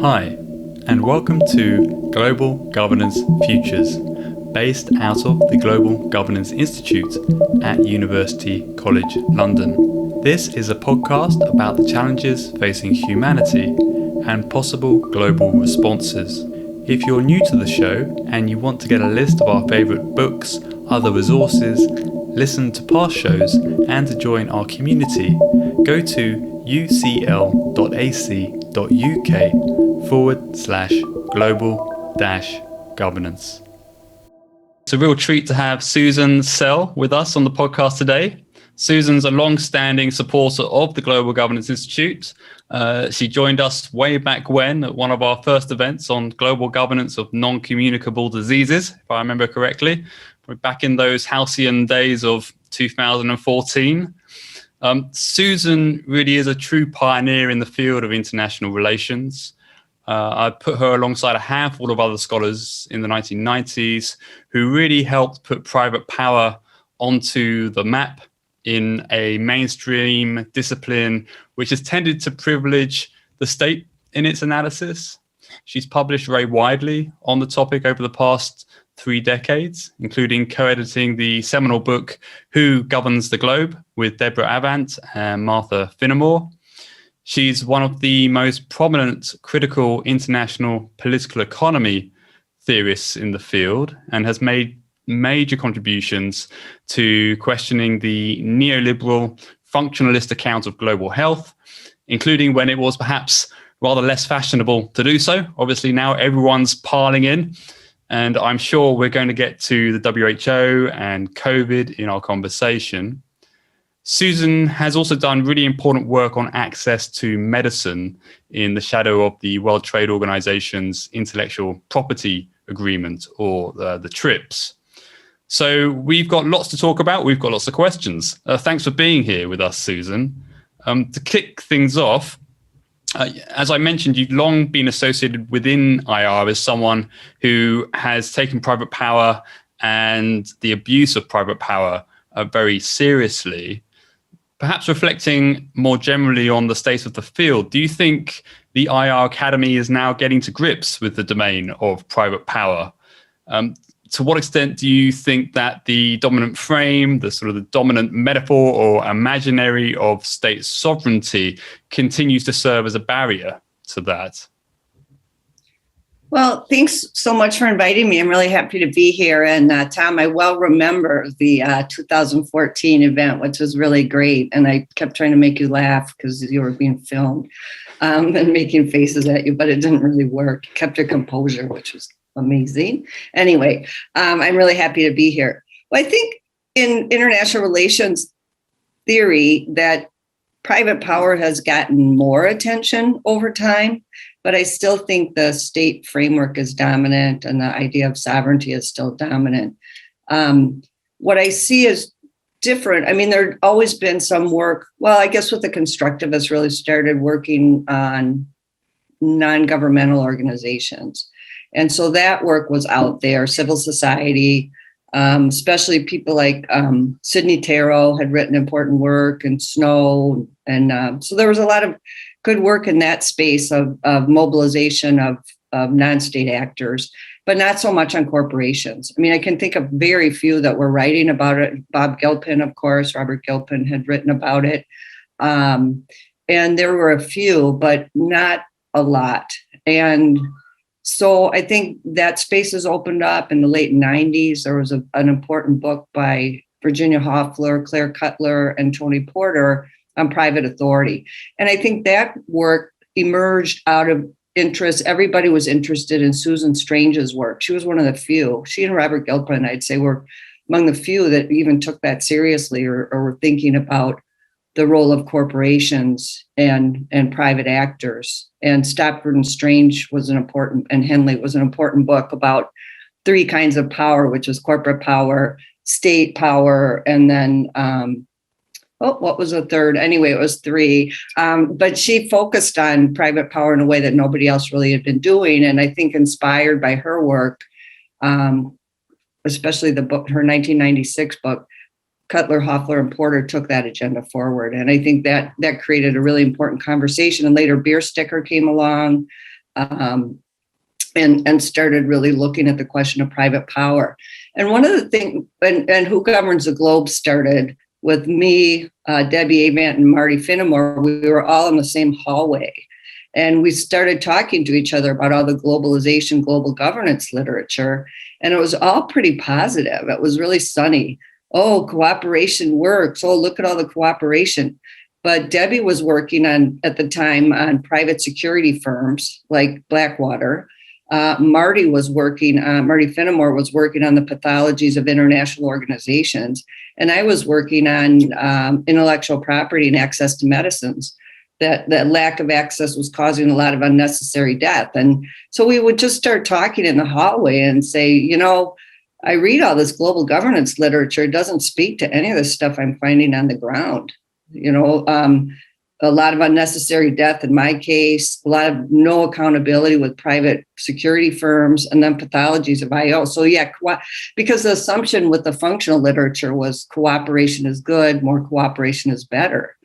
Hi, and welcome to Global Governance Futures, based out of the Global Governance Institute at University College London. This is a podcast about the challenges facing humanity and possible global responses. If you're new to the show and you want to get a list of our favourite books, other resources, listen to past shows, and to join our community, go to ucl.ac.uk/global-governance. It's a real treat to have Susan Sell with us on the podcast today. Susan's a long-standing supporter of the Global Governance Institute. She joined us way back when at one of our first events on global governance of non-communicable diseases, if I remember correctly. We're back in those halcyon days of 2014. Susan really is a true pioneer in the field of international relations. I put her alongside a handful of other scholars in the 1990s who really helped put private power onto the map in a mainstream discipline which has tended to privilege the state in its analysis. She's published very widely on the topic over the past 3 decades, including co-editing the seminal book Who Governs the Globe with Deborah Avant and Martha Finnemore. She's one of the most prominent critical international political economy theorists in the field and has made major contributions to questioning the neoliberal functionalist account of global health, including when it was perhaps rather less fashionable to do so. Obviously, now everyone's piling in. And I'm sure we're going to get to the WHO and COVID in our conversation. Susan has also done really important work on access to medicine in the shadow of the World Trade Organization's Intellectual Property Agreement, or the TRIPS. So we've got lots to talk about. We've got lots of questions. Thanks for being here with us, Susan. To kick things off, as I mentioned, you've long been associated within IR as someone who has taken private power and the abuse of private power very seriously. Perhaps reflecting more generally on the state of the field, do you think the IR Academy is now getting to grips with the domain of private power? To what extent do you think that the dominant frame, the sort of the dominant metaphor or imaginary of state sovereignty continues to serve as a barrier to that? Well, thanks so much for inviting me. I'm really happy to be here. And Tom, I well remember the 2014 event, which was really great. And I kept trying to make you laugh because you were being filmed and making faces at you, but it didn't really work. You kept your composure, which was amazing. Anyway, I'm really happy to be here. Well, I think in international relations theory that private power has gotten more attention over time, but I still think the state framework is dominant and the idea of sovereignty is still dominant. What I see is different. I mean, there's always been some work. Well, I guess with the constructivists really started working on non-governmental organizations. And so that work was out there, civil society, especially people like Sidney Tarrow had written important work, and Snow. And so there was a lot of good work in that space of mobilization of non-state actors, but not so much on corporations. I mean, I can think of very few that were writing about it. Bob Gilpin, of course, Robert Gilpin had written about it. And there were a few, but not a lot. And so I think that space has opened up in the late 90s. There was an important book by Virginia Hoffler, Claire Cutler, and Tony Porter on private authority. And I think that work emerged out of interest. Everybody was interested in Susan Strange's work. She was one of the few. She and Robert Gilpin, I'd say, were among the few that even took that seriously or were thinking about the role of corporations and private actors. And Stopford and Strange was an important, and Henley was an important book about 3 kinds of power, which was corporate power, state power, and then, what was the third? Anyway, it was 3. But she focused on private power in a way that nobody else really had been doing. And I think inspired by her work, especially the book, her 1996 book, Cutler, Hoffler, and Porter took that agenda forward. And I think that created a really important conversation. And later Bierstecker came along and started really looking at the question of private power. And one of the things, and Who Governs the Globe started with me, Debbie Avant, and Marty Finnemore. We were all in the same hallway. And we started talking to each other about all the globalization, global governance literature. And it was all pretty positive. It was really sunny. Oh, cooperation works. Oh, look at all the cooperation. But Debbie was working on, at the time, on private security firms like Blackwater. Marty Finnemore was working on the pathologies of international organizations. And I was working on intellectual property and access to medicines. That lack of access was causing a lot of unnecessary death. And so we would just start talking in the hallway and say, I read all this global governance literature. It doesn't speak to any of the stuff I'm finding on the ground. A lot of unnecessary death in my case, a lot of no accountability with private security firms, and then pathologies of IO. So yeah, because the assumption with the functional literature was cooperation is good, more cooperation is better.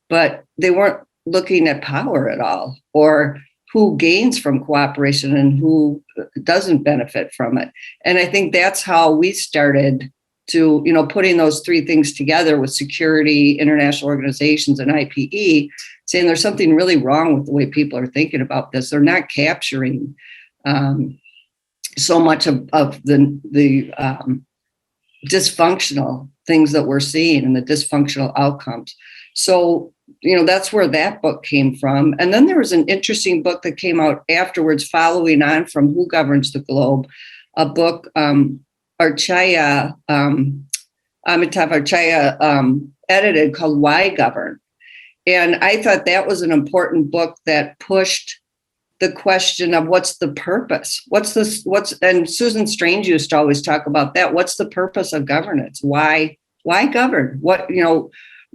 But they weren't looking at power at all, or who gains from cooperation and who doesn't benefit from it. And I think that's how we started to, putting those three things together with security, international organizations, and IPE, saying there's something really wrong with the way people are thinking about this. They're not capturing so much of the dysfunctional things that we're seeing and the dysfunctional outcomes. So, that's where that book came from. And then there was an interesting book that came out afterwards, following on from Who Governs the Globe, a book Amitav Archaya edited, called Why Govern. And I thought that was an important book that pushed the question of what's the purpose? And Susan Strange used to always talk about that. What's the purpose of governance? Why govern?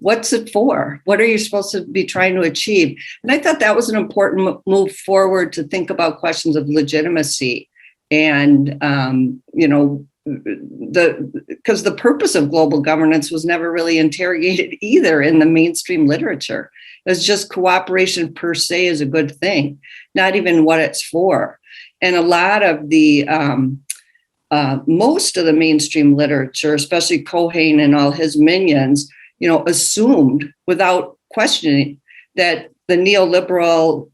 What's it for? What are you supposed to be trying to achieve? And I thought that was an important move forward to think about questions of legitimacy and, because the purpose of global governance was never really interrogated either in the mainstream literature. It's just cooperation per se is a good thing, not even what it's for. And a lot of the, most of the mainstream literature, especially Cohen and all his minions, assumed without questioning that the neoliberal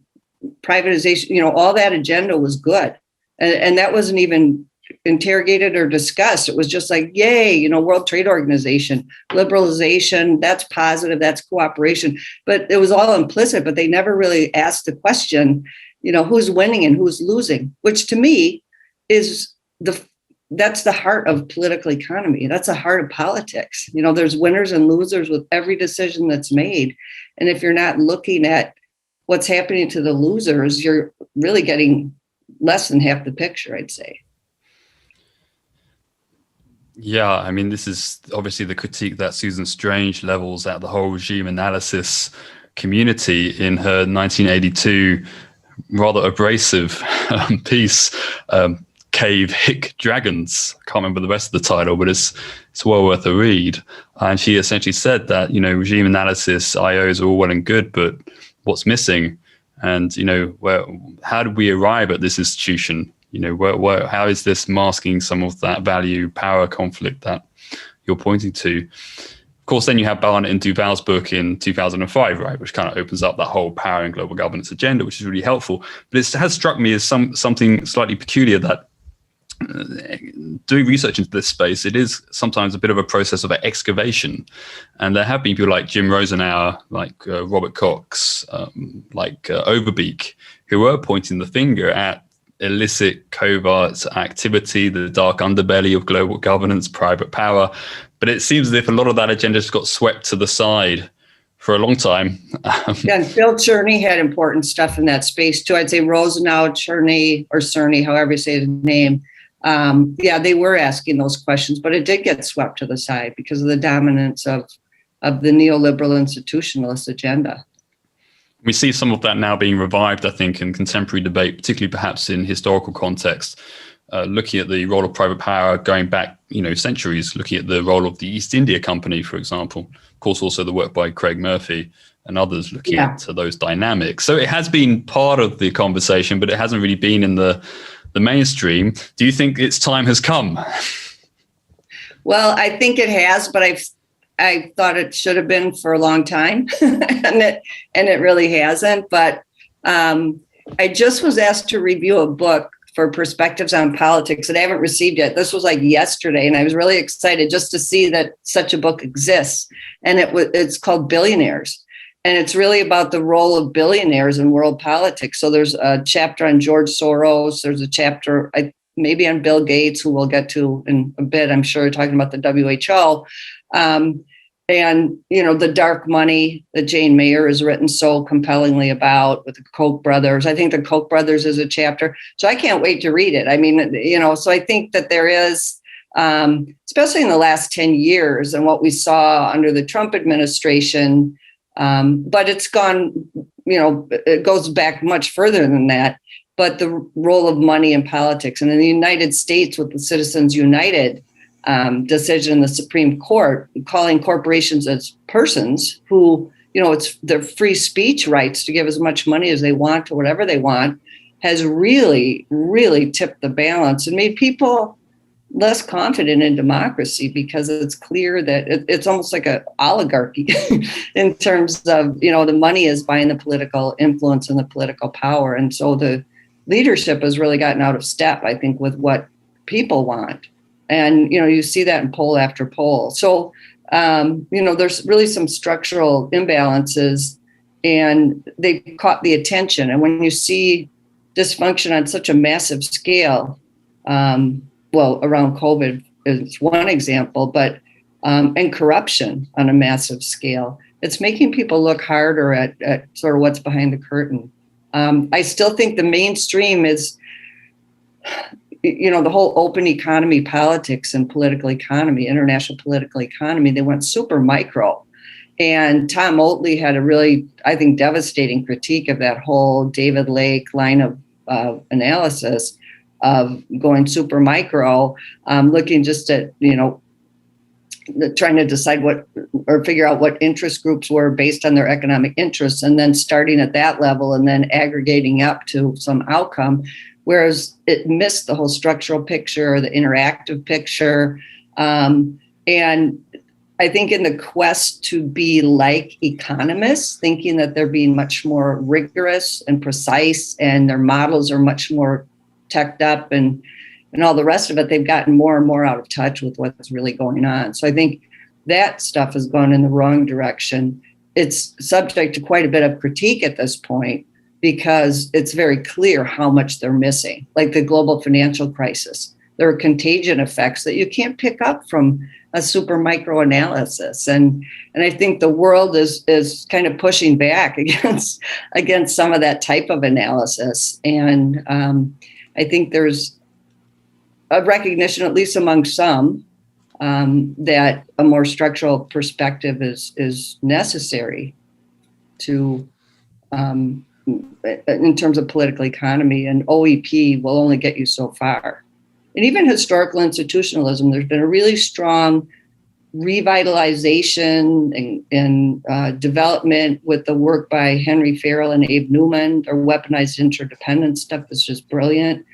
privatization, all that agenda was good. And that wasn't even interrogated or discussed. It was just like, yay, World Trade Organization, liberalization, that's positive, that's cooperation. But it was all implicit, but they never really asked the question, who's winning and who's losing, which to me is that's the heart of political economy. That's the heart of politics. There's winners and losers with every decision that's made. And if you're not looking at what's happening to the losers, you're really getting less than half the picture, I'd say. Yeah, I mean, this is obviously the critique that Susan Strange levels at the whole regime analysis community in her 1982 rather abrasive piece, Cave Hick Dragons. I can't remember the rest of the title, but it's well worth a read. And she essentially said that, regime analysis, IOs are all well and good, but what's missing? And, how did we arrive at this institution? How is this masking some of that value power conflict that you're pointing to? Of course, then you have Barnett and Duval's book in 2005, right, which kind of opens up that whole power and global governance agenda, which is really helpful. But it has struck me as something slightly peculiar that doing research into this space, it is sometimes a bit of a process of excavation. And there have been people like Jim Rosenauer, like Robert Cox, like Overbeek, who are pointing the finger at illicit covert activity, the dark underbelly of global governance, private power. But it seems as if a lot of that agenda just got swept to the side for a long time. Yeah, and Phil Cherney had important stuff in that space too. I'd say Rosenauer, Cherney, or Cerny, however you say his name. They were asking those questions, but it did get swept to the side because of the dominance of the neoliberal institutionalist agenda. We see some of that now being revived, I think, in contemporary debate, particularly perhaps in historical context. looking at the role of private power going back, centuries, looking at the role of the East India Company, for example. Of course, also the work by Craig Murphy and others looking at those dynamics. So it has been part of the conversation, but it hasn't really been in the mainstream. Do you think its time has come? Well, I think it has, but I thought it should have been for a long time, and it really hasn't. But I just was asked to review a book for Perspectives on Politics that I haven't received yet. This was like yesterday, and I was really excited just to see that such a book exists. And it's called Billionaires. And it's really about the role of billionaires in world politics. So there's a chapter on George Soros. There's a chapter maybe on Bill Gates, who we'll get to in a bit, I'm sure, talking about the WHO. And, the dark money that Jane Mayer has written so compellingly about with the Koch brothers. I think the Koch brothers is a chapter. So I can't wait to read it. I mean, so I think that there is, especially in the last 10 years and what we saw under the Trump administration, but it's gone, it goes back much further than that. But the role of money in politics, and in the United States with the Citizens United decision in the Supreme Court, calling corporations as persons who, it's their free speech rights to give as much money as they want to whatever they want, has really, really tipped the balance and made people less confident in democracy, because it's clear that it's almost like an oligarchy in terms of, the money is buying the political influence and the political power. And so the leadership has really gotten out of step, I think, with what people want. And, you see that in poll after poll. So, there's really some structural imbalances, and they caught the attention. And when you see dysfunction on such a massive scale, around COVID is one example, but and corruption on a massive scale, it's making people look harder at sort of what's behind the curtain. I still think the mainstream is, the whole open economy politics and political economy, international political economy, they went super micro. And Tom Oatley had a really, I think, devastating critique of that whole David Lake line of analysis of going super micro, looking just at, trying to decide figure out what interest groups were based on their economic interests, and then starting at that level and then aggregating up to some outcome, whereas it missed the whole structural picture, the interactive picture. And I think in the quest to be like economists, thinking that they're being much more rigorous and precise and their models are much more teched up and all the rest of it, they've gotten more and more out of touch with what's really going on. So I think that stuff has gone in the wrong direction. It's subject to quite a bit of critique at this point, because it's very clear how much they're missing, like the global financial crisis. There are contagion effects that you can't pick up from a super micro analysis. And I think the world is kind of pushing back against some of that type of analysis. And I think there's a recognition, at least among some, that a more structural perspective is necessary to, in terms of political economy, and OEP will only get you so far. And even historical institutionalism, there's been a really strong revitalization and development with the work by Henry Farrell and Abe Newman. Their weaponized interdependence stuff is just brilliant.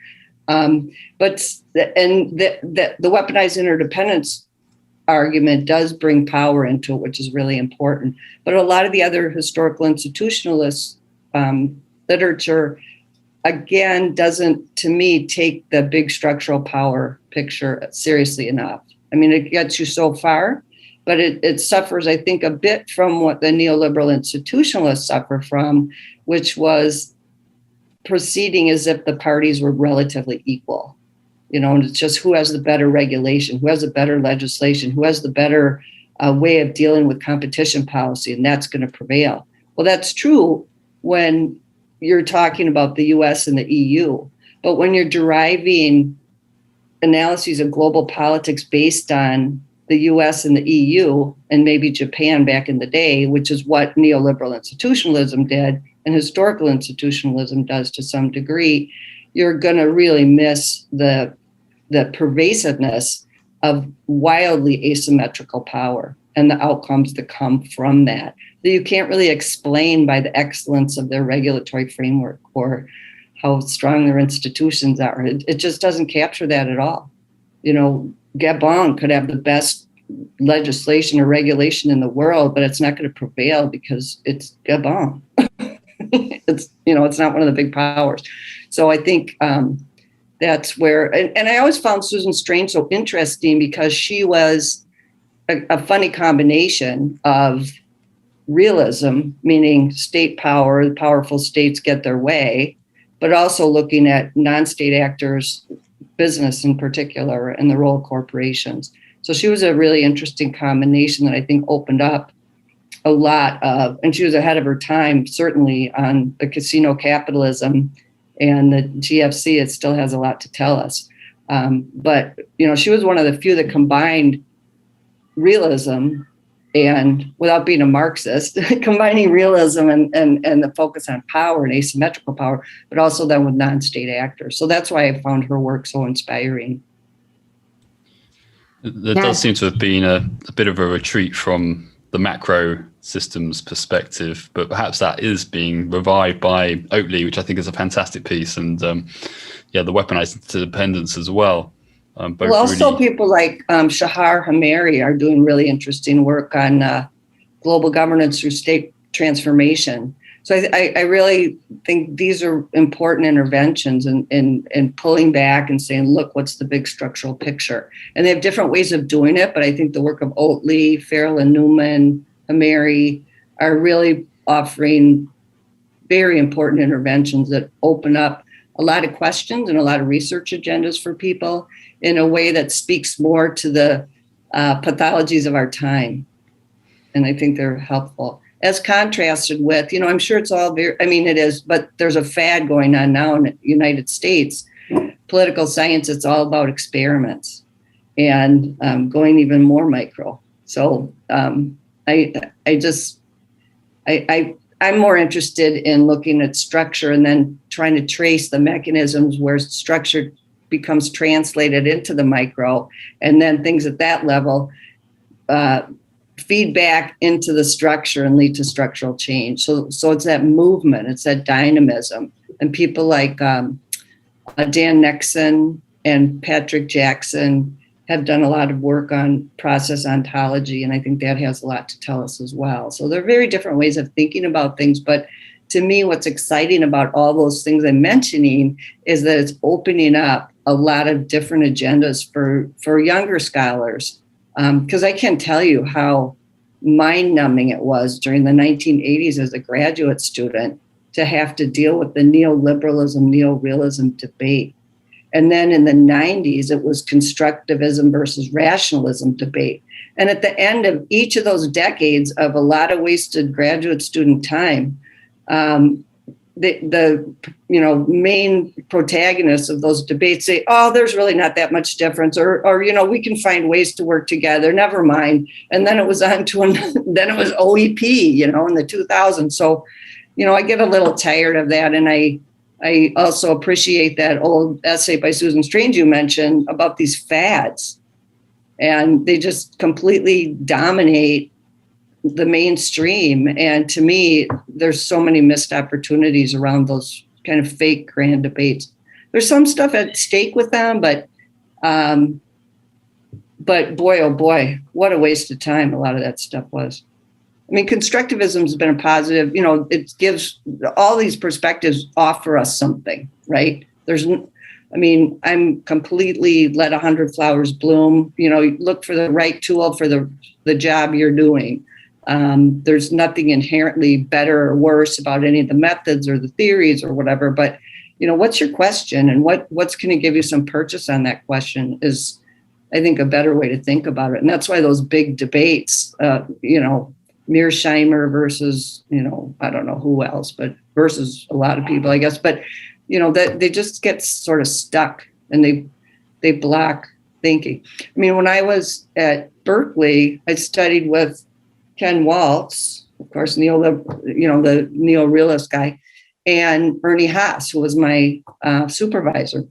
But the weaponized interdependence argument does bring power into it, which is really important. But a lot of the other historical institutionalist literature, again, doesn't, to me, take the big structural power picture seriously enough. I mean, it gets you so far, but it suffers, I think, a bit from what the neoliberal institutionalists suffer from, which was proceeding as if the parties were relatively equal. And it's just who has the better regulation, who has the better legislation, who has the better way of dealing with competition policy, and that's going to prevail. Well, that's true when you're talking about the US and the EU, but when you're deriving analyses of global politics based on the US and the EU and maybe Japan back in the day, which is what neoliberal institutionalism did and historical institutionalism does to some degree, you're going to really miss the the pervasiveness of wildly asymmetrical power and the outcomes that come from that you can't really explain by the excellence of their regulatory framework or how strong their institutions are. It just doesn't capture that at all. Gabon could have the best legislation or regulation in the world, but it's not going to prevail because it's Gabon. It's not one of the big powers. So I think that's where, and I always found Susan Strange so interesting because she was a funny combination of realism, meaning state power, the powerful states get their way, but also looking at non-state actors, business in particular, and the role of corporations. So she was a really interesting combination that I think opened up a lot of, and she was ahead of her time, certainly on the casino capitalism and the GFC. It still has a lot to tell us. But she was one of the few that combined realism and, without being a Marxist, combining realism and the focus on power and asymmetrical power, but also then with non-state actors. So that's why I found her work so inspiring. There does seem to have been a bit of a retreat from the macro systems perspective, but perhaps that is being revived by Oatley, which I think is a fantastic piece, and the weaponized interdependence as well. Also people like Shahar Hamari are doing really interesting work on global governance through state transformation. So I really think these are important interventions in pulling back and saying, look, what's the big structural picture? And they have different ways of doing it, but I think the work of Oatley, Farrell and Newman, Hamari are really offering very important interventions that open up a lot of questions and a lot of research agendas for people in a way that speaks more to the pathologies of our time. And I think they're helpful. As contrasted with, I'm sure it's all it is, but there's a fad going on now in the United States. Political science, it's all about experiments and going even more micro. So I'm more interested in looking at structure and then trying to trace the mechanisms where structure becomes translated into the micro, and then things at that level feed back into the structure and lead to structural change. So it's that movement, it's that dynamism. And people like Dan Nexon and Patrick Jackson have done a lot of work on process ontology, and I think that has a lot to tell us as well. So there are very different ways of thinking about things, but to me, what's exciting about all those things I'm mentioning is that it's opening up a lot of different agendas for younger scholars. Because I can't tell you how mind-numbing it was during the 1980s as a graduate student to have to deal with the neoliberalism, neorealism debate. And then in the 90s, it was constructivism versus rationalism debate. And at the end of each of those decades of a lot of wasted graduate student time, the main protagonists of those debates say, oh, there's really not that much difference, or we can find ways to work together, never mind. And then it was on to then it was OEP, in the 2000s. So, I get a little tired of that. And I also appreciate that old essay by Susan Strange you mentioned about these fads, and they just completely dominate the mainstream. And to me, there's so many missed opportunities around those kind of fake grand debates. There's some stuff at stake with them, but boy, oh boy, what a waste of time a lot of that stuff was. I mean, constructivism has been a positive, it gives all these perspectives offer us something, right? I'm completely let 100 flowers bloom, look for the right tool for the job you're doing. There's nothing inherently better or worse about any of the methods or the theories or whatever, but what's your question, and what's going to give you some purchase on that question is, I think, a better way to think about it. And that's why those big debates, Mearsheimer versus, I don't know who else, but versus a lot of people, I guess, but that they just get sort of stuck and they block thinking. I mean, when I was at Berkeley, I studied with Ken Waltz, of course, the neorealist guy, and Ernie Haas, who was my supervisor.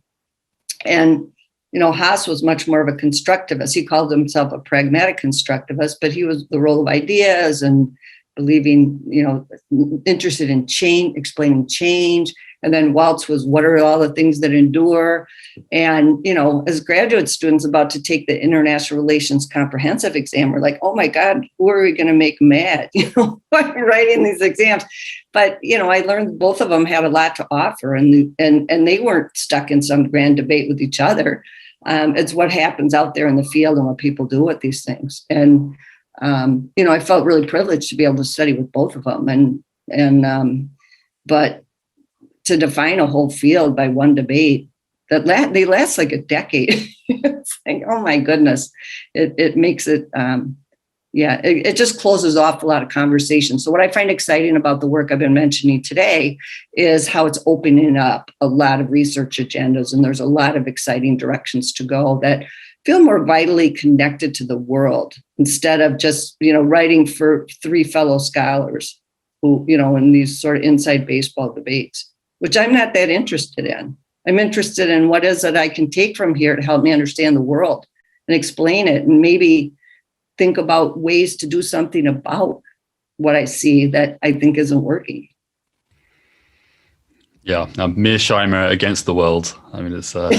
And Haas was much more of a constructivist. He called himself a pragmatic constructivist, but he was the role of ideas and believing, interested in change, explaining change. And then Waltz was, what are all the things that endure? And, as graduate students about to take the international relations comprehensive exam, we're like, oh my God, who are we going to make mad? Writing these exams. But, I learned both of them had a lot to offer, and they weren't stuck in some grand debate with each other. It's what happens out there in the field and what people do with these things. And, I felt really privileged to be able to study with both of them. But to define a whole field by one debate, they last like a decade. It's like, oh my goodness, it makes it, it just closes off a lot of conversations. So what I find exciting about the work I've been mentioning today is how it's opening up a lot of research agendas, and there's a lot of exciting directions to go that feel more vitally connected to the world, instead of just, writing for three fellow scholars who, in these sort of inside baseball debates, which I'm not that interested in. I'm interested in what is it I can take from here to help me understand the world and explain it, and maybe think about ways to do something about what I see that I think isn't working. Yeah, Mearsheimer against the world. I mean, it's a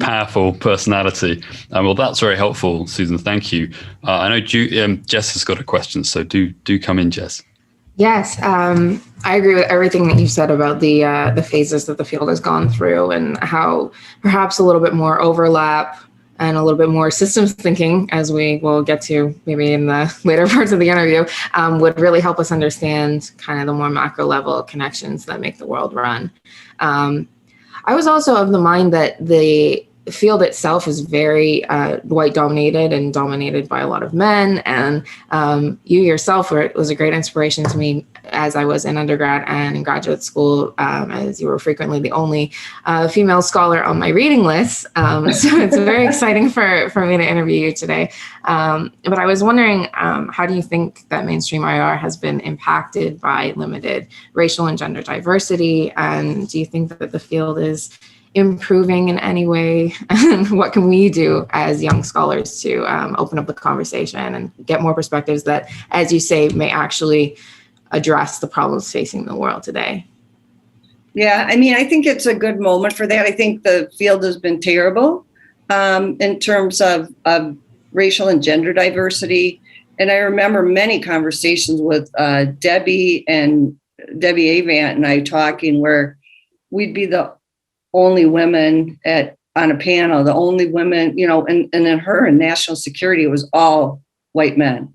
powerful personality. Well, that's very helpful, Susan. Thank you. I know Jess has got a question, so do come in, Jess. Yes, I agree with everything that you said about the phases that the field has gone through, and how perhaps a little bit more overlap and a little bit more systems thinking, as we will get to maybe in the later parts of the interview, would really help us understand kind of the more macro level connections that make the world run. I was also of the mind that the field itself is very white dominated and dominated by a lot of men. And you yourself was a great inspiration to me as I was in undergrad and in graduate school, as you were frequently the only female scholar on my reading list. So it's very exciting for me to interview you today. But I was wondering, how do you think that mainstream IR has been impacted by limited racial and gender diversity? And do you think that the field is improving in any way? And what can we do as young scholars to open up the conversation and get more perspectives that, as you say, may actually address the problems facing the world today? Yeah, I mean, I think it's a good moment for that. I think the field has been terrible in terms of racial and gender diversity. And I remember many conversations with Debbie Avant and I talking, where we'd be the only women on a panel, the only women, and then her in national security, it was all white men.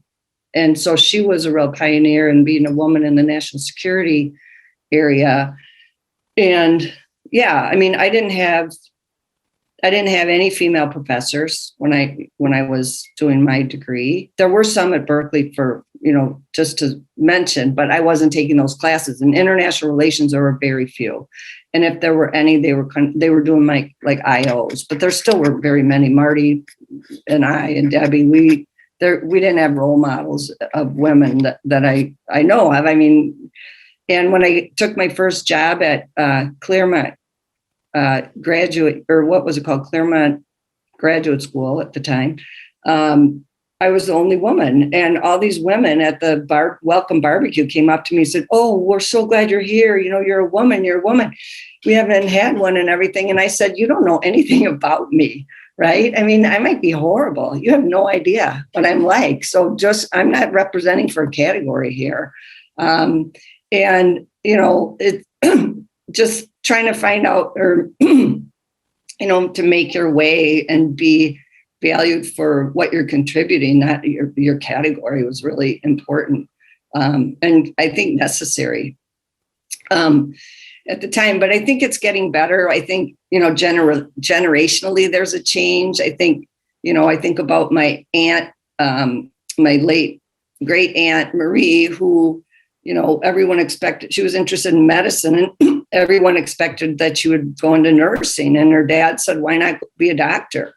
And so she was a real pioneer in being a woman in the national security area. And yeah, I mean, I didn't have any female professors when I was doing my degree. There were some at Berkeley for, just to mention, but I wasn't taking those classes. In international relations, there were very few. And if there were any, they were doing like IOs, but there still were very many. Marty and I and Debbie, we didn't have role models of women that I know of. I mean, and when I took my first job at Claremont Claremont Graduate School at the time, I was the only woman, and all these women at the welcome barbecue came up to me and said, "Oh, we're so glad you're here. You're a woman. You're a woman. We haven't had one," and everything. And I said, "You don't know anything about me, right? I mean, I might be horrible. You have no idea what I'm like. So I'm not representing for a category here." It's just trying to find out, or, to make your way and be valued for what you're contributing, not your category, was really important. And I think necessary at the time, but I think it's getting better. I think, generationally, there's a change. I think, I think about my aunt, my late great aunt Marie, who, everyone expected, she was interested in medicine, and everyone expected that she would go into nursing. And her dad said, "Why not be a doctor?"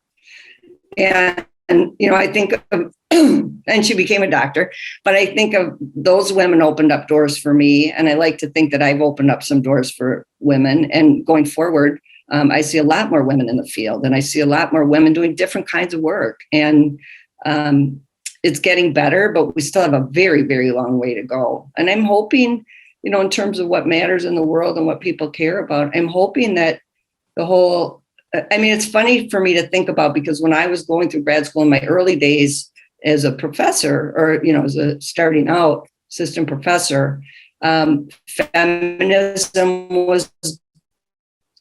And I think of, and she became a doctor, but I think of those women opened up doors for me. And I like to think that I've opened up some doors for women. And going forward, I see a lot more women in the field, and I see a lot more women doing different kinds of work. And it's getting better, but we still have a very, very long way to go. And I'm hoping, in terms of what matters in the world and what people care about, I'm hoping that it's funny for me to think about, because when I was going through grad school in my early days as a professor, or, as a starting out assistant professor, feminism was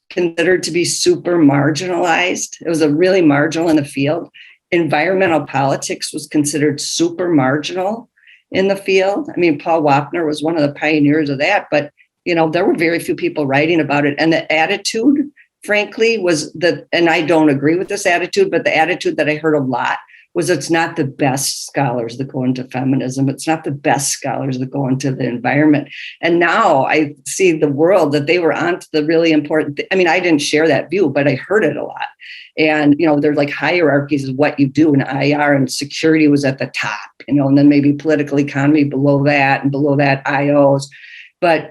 considered to be super marginalized. It was a really marginal in the field. Environmental politics was considered super marginal in the field. Paul Wapner was one of the pioneers of that, but, there were very few people writing about it. And the attitude, frankly, was that, and I don't agree with this attitude, but the attitude that I heard a lot was, it's not the best scholars that go into feminism. It's not the best scholars that go into the environment. And now I see the world that they were onto the really important I didn't share that view, but I heard it a lot. And, there's like hierarchies of what you do in IR, and security was at the top, and then maybe political economy below that, and below that IOs. But,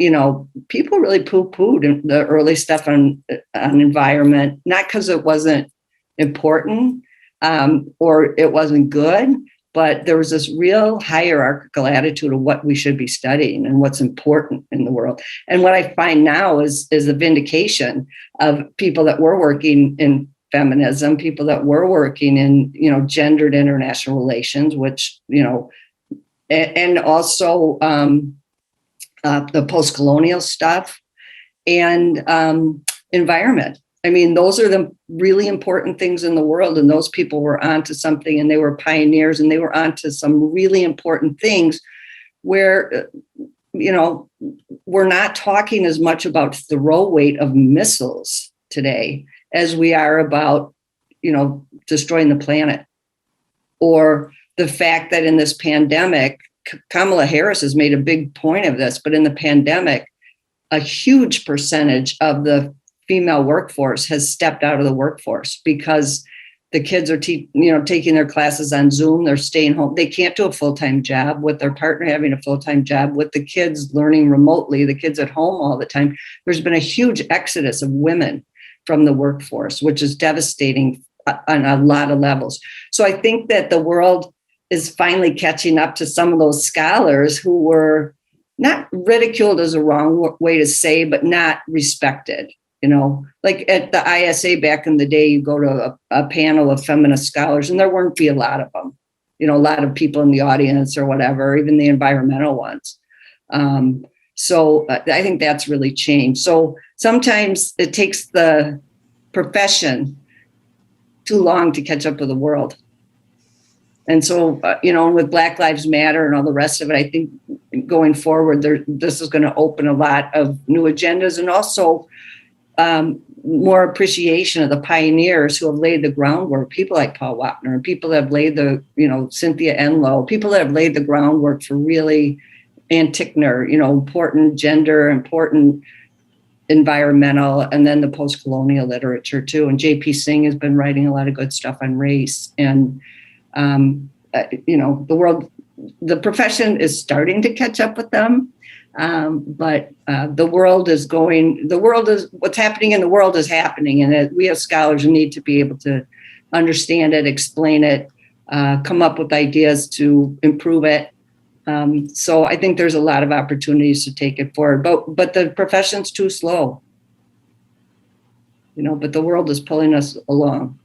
people really poo-pooed the early stuff on environment, not because it wasn't important, or it wasn't good, but there was this real hierarchical attitude of what we should be studying and what's important in the world. And what I find now is a vindication of people that were working in feminism, people that were working in, gendered international relations, which, and also the post-colonial stuff, and environment. Those are the really important things in the world, and those people were onto something, and they were pioneers, and they were onto some really important things where, we're not talking as much about the throw weight of missiles today as we are about, destroying the planet, or the fact that in this pandemic, Kamala Harris has made a big point of this, but in the pandemic, a huge percentage of the female workforce has stepped out of the workforce because the kids are taking their classes on Zoom. They're staying home. They can't do a full-time job with their partner having a full-time job, with the kids learning remotely, the kids at home all the time. There's been a huge exodus of women from the workforce, which is devastating on a lot of levels. So I think that the world is finally catching up to some of those scholars who were not ridiculed, is a wrong way to say, but not respected. Like at the ISA back in the day, you go to a panel of feminist scholars, and there weren't a lot of them, a lot of people in the audience or whatever, even the environmental ones. So I think that's really changed. So sometimes it takes the profession too long to catch up with the world. And so, with Black Lives Matter and all the rest of it, I think going forward, this is going to open a lot of new agendas, and also more appreciation of the pioneers who have laid the groundwork, people like Paul Wapner, and people that have laid Cynthia Enlow, people that have laid the groundwork for really Antickner, important gender, important environmental, and then the post-colonial literature too. And J.P. Singh has been writing a lot of good stuff on race. And, the profession is starting to catch up with them. But what's happening in the world is happening. And we as scholars need to be able to understand it, explain it, come up with ideas to improve it. So I think there's a lot of opportunities to take it forward, but the profession's too slow, but the world is pulling us along.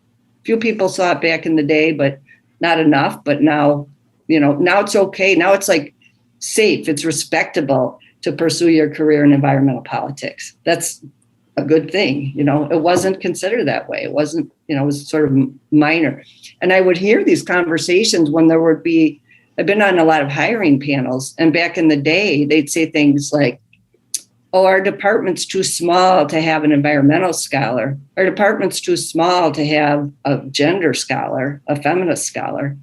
Few people saw it back in the day, but not enough. But now, now it's okay. Now it's like safe. It's respectable to pursue your career in environmental politics. That's a good thing. It wasn't considered that way. It wasn't, it was sort of minor. And I would hear these conversations when there would be, I've been on a lot of hiring panels, and back in the day, they'd say things like, oh, our department's too small to have an environmental scholar. Our department's too small to have a gender scholar, a feminist scholar,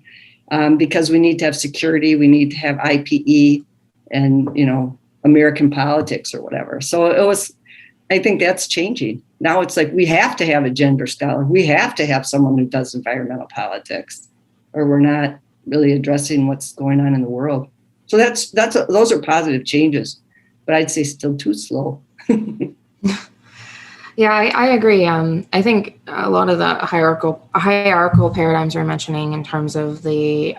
because we need to have security, we need to have IPE and, American politics or whatever. So I think that's changing. Now it's like, we have to have a gender scholar. We have to have someone who does environmental politics, or we're not really addressing what's going on in the world. So those are positive changes, but I'd say still too slow. Yeah, I agree. I think a lot of the hierarchical paradigms you're mentioning in terms of the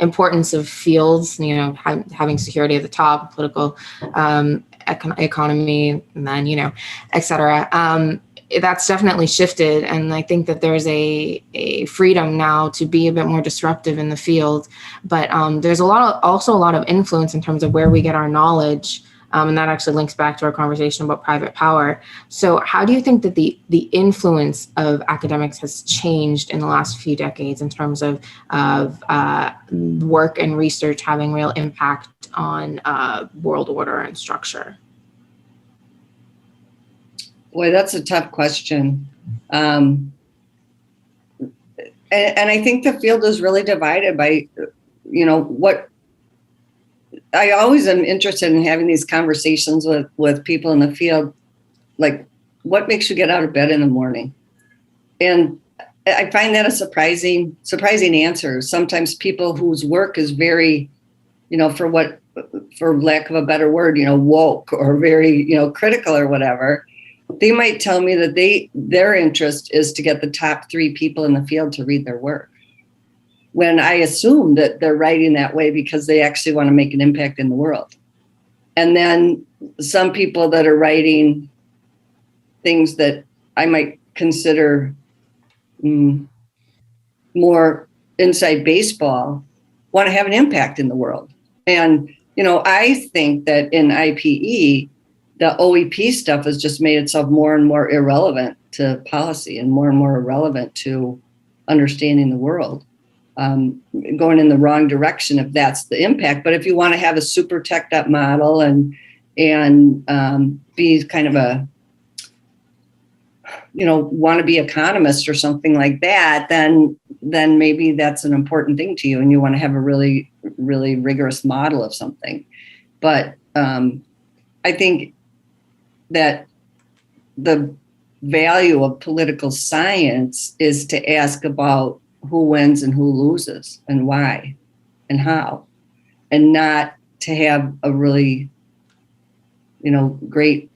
importance of fields, having security at the top, political economy, and then, et cetera. That's definitely shifted. And I think that there's a freedom now to be a bit more disruptive in the field. But there's also a lot of influence in terms of where we get our knowledge. And that actually links back to our conversation about private power. So how do you think that the influence of academics has changed in the last few decades in terms of work and research having real impact on world order and structure? Boy, that's a tough question. And I think the field is really divided by, what I always am interested in having these conversations with people in the field, like what makes you get out of bed in the morning? And I find that a surprising answer. Sometimes people whose work is very, for lack of a better word, woke or very, critical or whatever, they might tell me that their interest is to get the top 3 people in the field to read their work, when I assume that they're writing that way because they actually want to make an impact in the world. And then some people that are writing things that I might consider more inside baseball want to have an impact in the world. And, I think that in IPE, the OEP stuff has just made itself more and more irrelevant to policy and more irrelevant to understanding the world. Going in the wrong direction if that's the impact. But if you want to have a super teched up model and be kind of a, want to be economist or something like that, then maybe that's an important thing to you and you want to have a really, really rigorous model of something. But I think that the value of political science is to ask about who wins and who loses and why and how, and not to have a really, great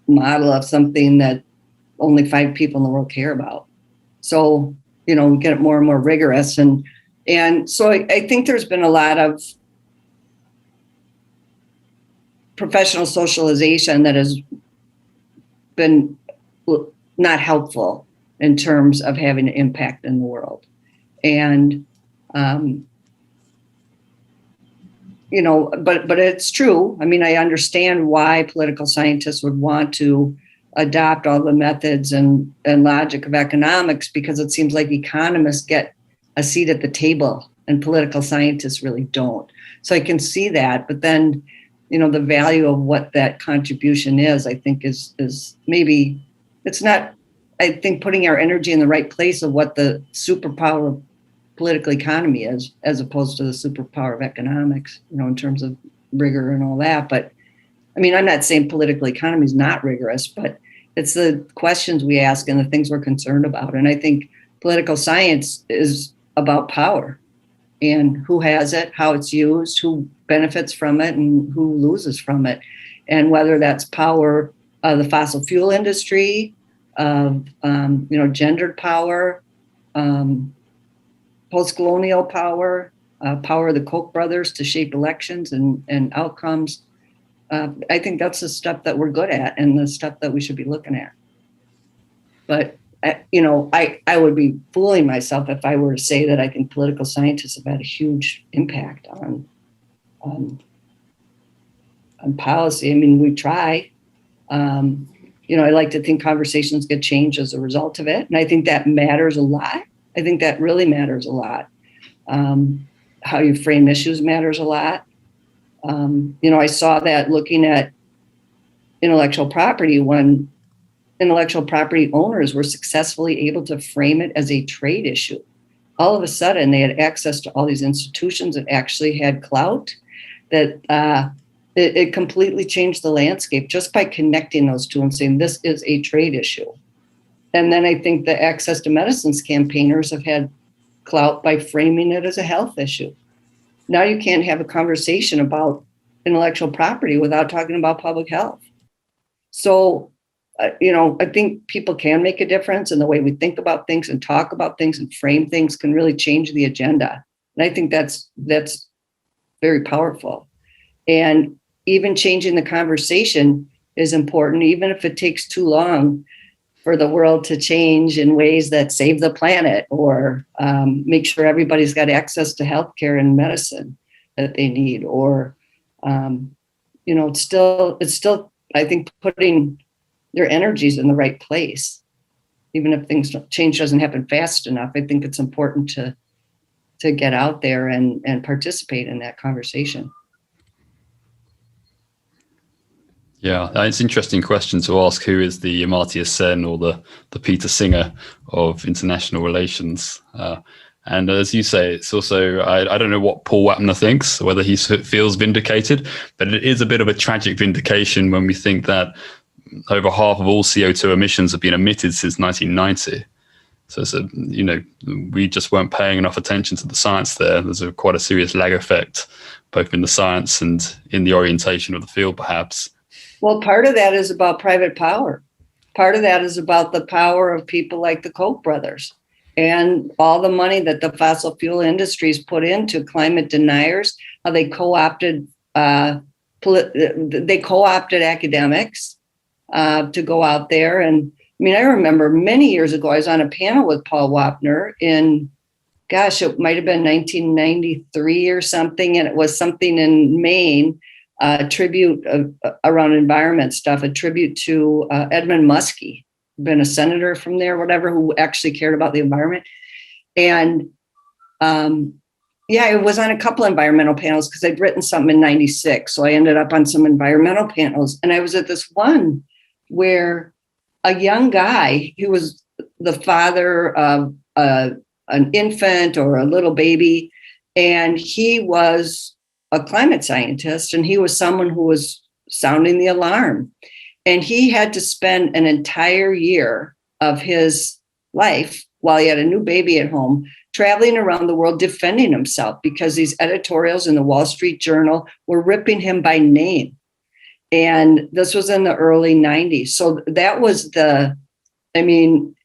model of something that only 5 people in the world care about. So, we get it more and more rigorous. And so I think there's been a lot of professional socialization that has been not helpful in terms of having an impact in the world. And, but it's true. I mean, I understand why political scientists would want to adopt all the methods and logic of economics, because it seems like economists get a seat at the table and political scientists really don't. So I can see that, but then, the value of what that contribution is, I think is maybe, it's not, I think, putting our energy in the right place of what the superpower of political economy is, as opposed to the superpower of economics, in terms of rigor and all that. But I mean, I'm not saying political economy is not rigorous, but it's the questions we ask and the things we're concerned about. And I think political science is about power and who has it, how it's used, who benefits from it, and who loses from it. And whether that's power of the fossil fuel industry, gendered power, post-colonial power, power of the Koch brothers to shape elections and outcomes. I think that's the stuff that we're good at and the stuff that we should be looking at. But, I would be fooling myself if I were to say that I think political scientists have had a huge impact on policy. I mean, we try. I like to think conversations get changed as a result of it. And I think that matters a lot. I think that really matters a lot. How you frame issues matters a lot. I saw that looking at intellectual property, when intellectual property owners were successfully able to frame it as a trade issue. All of a sudden, they had access to all these institutions that actually had clout, that it completely changed the landscape just by connecting those two and saying this is a trade issue. And then I think the access to medicines campaigners have had clout by framing it as a health issue. Now you can't have a conversation about intellectual property without talking about public health. So I think people can make a difference, and the way we think about things and talk about things and frame things can really change the agenda. And I think that's very powerful. And even changing the conversation is important, even if it takes too long for the world to change in ways that save the planet, or make sure everybody's got access to healthcare and medicine that they need, or it's still I think putting their energies in the right place, even if change doesn't happen fast enough. I think it's important to get out there and participate in that conversation. Yeah, it's an interesting question to ask. Who is the Amartya Sen or the Peter Singer of international relations? And as you say, it's also, I don't know what Paul Wapner thinks, whether he feels vindicated, but it is a bit of a tragic vindication when we think that over half of all CO2 emissions have been emitted since 1990. So we just weren't paying enough attention to the science there. There's quite a serious lag effect, both in the science and in the orientation of the field, perhaps. Well, part of that is about private power. Part of that is about the power of people like the Koch brothers and all the money that the fossil fuel industries put into climate deniers, how they co-opted academics to go out there. And I mean, I remember many years ago, I was on a panel with Paul Wapner it might have been 1993 or something. And it was something in Maine, a tribute around environment stuff, a tribute to Edmund Muskie, been a senator from there, whatever, who actually cared about the environment. And I was on a couple environmental panels because I'd written something in 96. So I ended up on some environmental panels. And I was at this one where a young guy, he was the father of an infant or a little baby, and he was a climate scientist, and he was someone who was sounding the alarm. And he had to spend an entire year of his life while he had a new baby at home, traveling around the world defending himself because these editorials in the Wall Street Journal were ripping him by name. And this was in the early 90s. So that was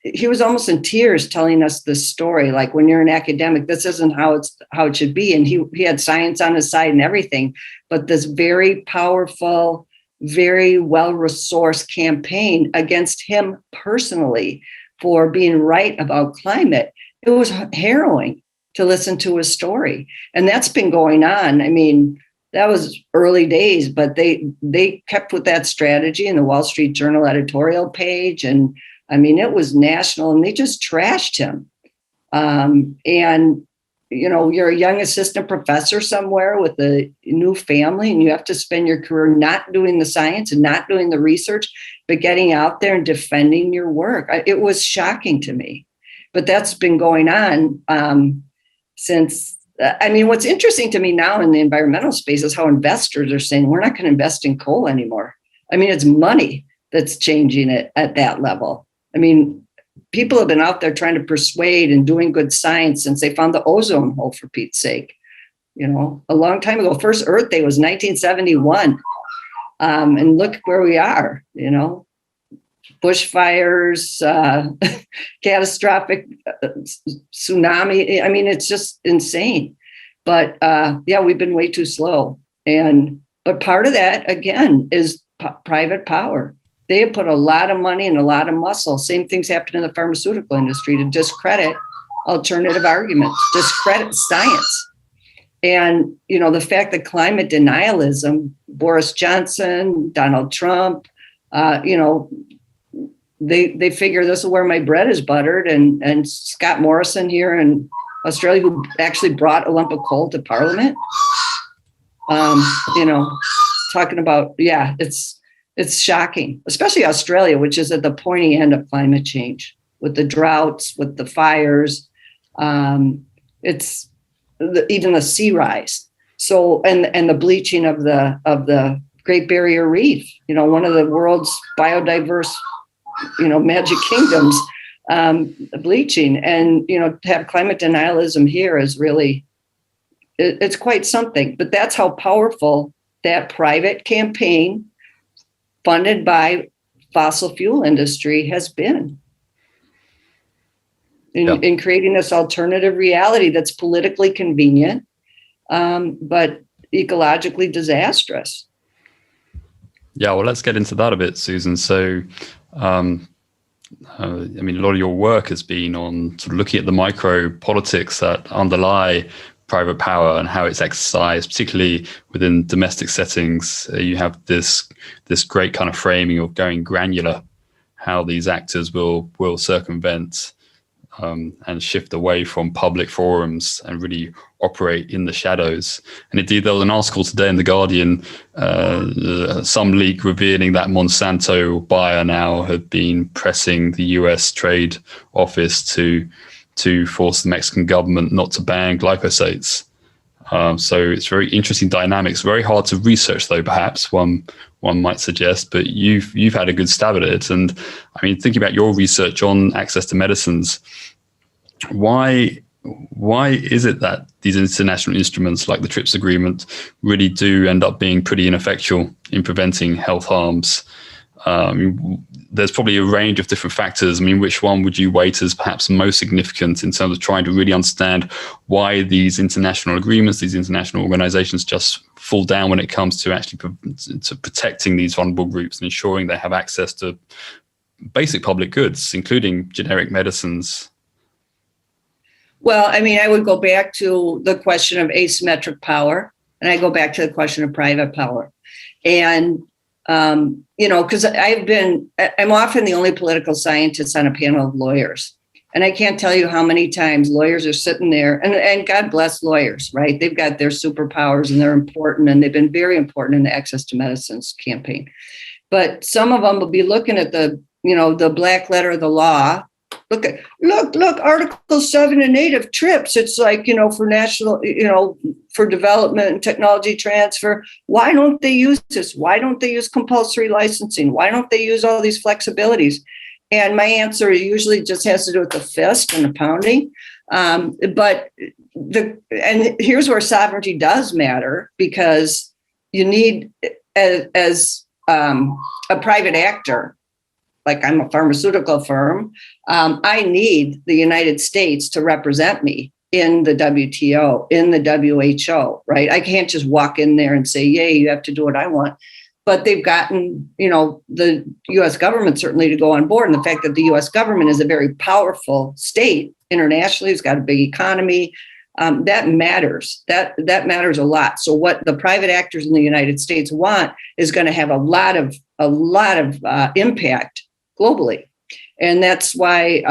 he was almost in tears telling us this story. Like, when you're an academic, this isn't how it should be. And he had science on his side and everything, but this very powerful, very well-resourced campaign against him personally for being right about climate. It was harrowing to listen to his story. And that's been going on. I mean, that was early days, but they kept with that strategy in the Wall Street Journal editorial page. And I mean, it was national, and they just trashed him. You're a young assistant professor somewhere with a new family, and you have to spend your career not doing the science and not doing the research, but getting out there and defending your work. It was shocking to me, but that's been going on since. What's interesting to me now in the environmental space is how investors are saying, we're not going to invest in coal anymore. I mean, it's money that's changing it at that level. I mean, people have been out there trying to persuade and doing good science since they found the ozone hole, for Pete's sake. A long time ago. First Earth Day was 1971. And look where we are, bushfires, catastrophic tsunami. I mean, it's just insane. But we've been way too slow. But part of that, again, is private power. They have put a lot of money and a lot of muscle. Same things happen in the pharmaceutical industry to discredit alternative arguments, discredit science. And, the fact that climate denialism, Boris Johnson, Donald Trump, they figure this is where my bread is buttered. And Scott Morrison here in Australia, who actually brought a lump of coal to Parliament, talking about, it's shocking, especially Australia, which is at the pointy end of climate change with the droughts, with the fires. Even the sea rise. So, and the bleaching of the Great Barrier Reef, one of the world's biodiverse, magic kingdoms, bleaching. And, to have climate denialism here is really, it's quite something. But that's how powerful that private campaign funded by fossil fuel industry has been in creating this alternative reality that's politically convenient, but ecologically disastrous. Yeah, well, let's get into that a bit, Susan. So, I mean, a lot of your work has been on sort of looking at the micro politics that underlie private power and how it's exercised, particularly within domestic settings. You have this great kind of framing of going granular, how these actors will circumvent and shift away from public forums and really operate in the shadows. And indeed, there was an article today in The Guardian, some leak revealing that Monsanto Bayer now had been pressing the US Trade Office to force the Mexican government not to ban glyphosates. So it's very interesting dynamics, very hard to research though, perhaps one might suggest, but you've had a good stab at it. And I mean, thinking about your research on access to medicines, why is it that these international instruments like the TRIPS agreement really do end up being pretty ineffectual in preventing health harms? There's probably a range of different factors. I mean, which one would you weight as perhaps most significant in terms of trying to really understand why these international agreements, these international organizations just fall down when it comes to actually to protecting these vulnerable groups and ensuring they have access to basic public goods, including generic medicines? Well, I mean, I would go back to the question of asymmetric power, and I go back to the question of private power. And, because I'm often the only political scientist on a panel of lawyers. And I can't tell you how many times lawyers are sitting there, and God bless lawyers, right? They've got their superpowers and they're important, and they've been very important in the Access to Medicines campaign. But some of them will be looking at the black letter of the law. Look, Article 7 and 8 of TRIPS. It's like, for national, for development and technology transfer. Why don't they use this? Why don't they use compulsory licensing? Why don't they use all these flexibilities? And my answer usually just has to do with the fist and the pounding. But here's where sovereignty does matter, because you need, as a private actor, like I'm a pharmaceutical firm, I need the United States to represent me in the WTO, in the WHO, right? I can't just walk in there and say, yay, you have to do what I want. But they've gotten, the US government certainly to go on board. And the fact that the US government is a very powerful state internationally, it's got a big economy, that matters. That matters a lot. So what the private actors in the United States want is going to have a lot of impact globally. And that's why,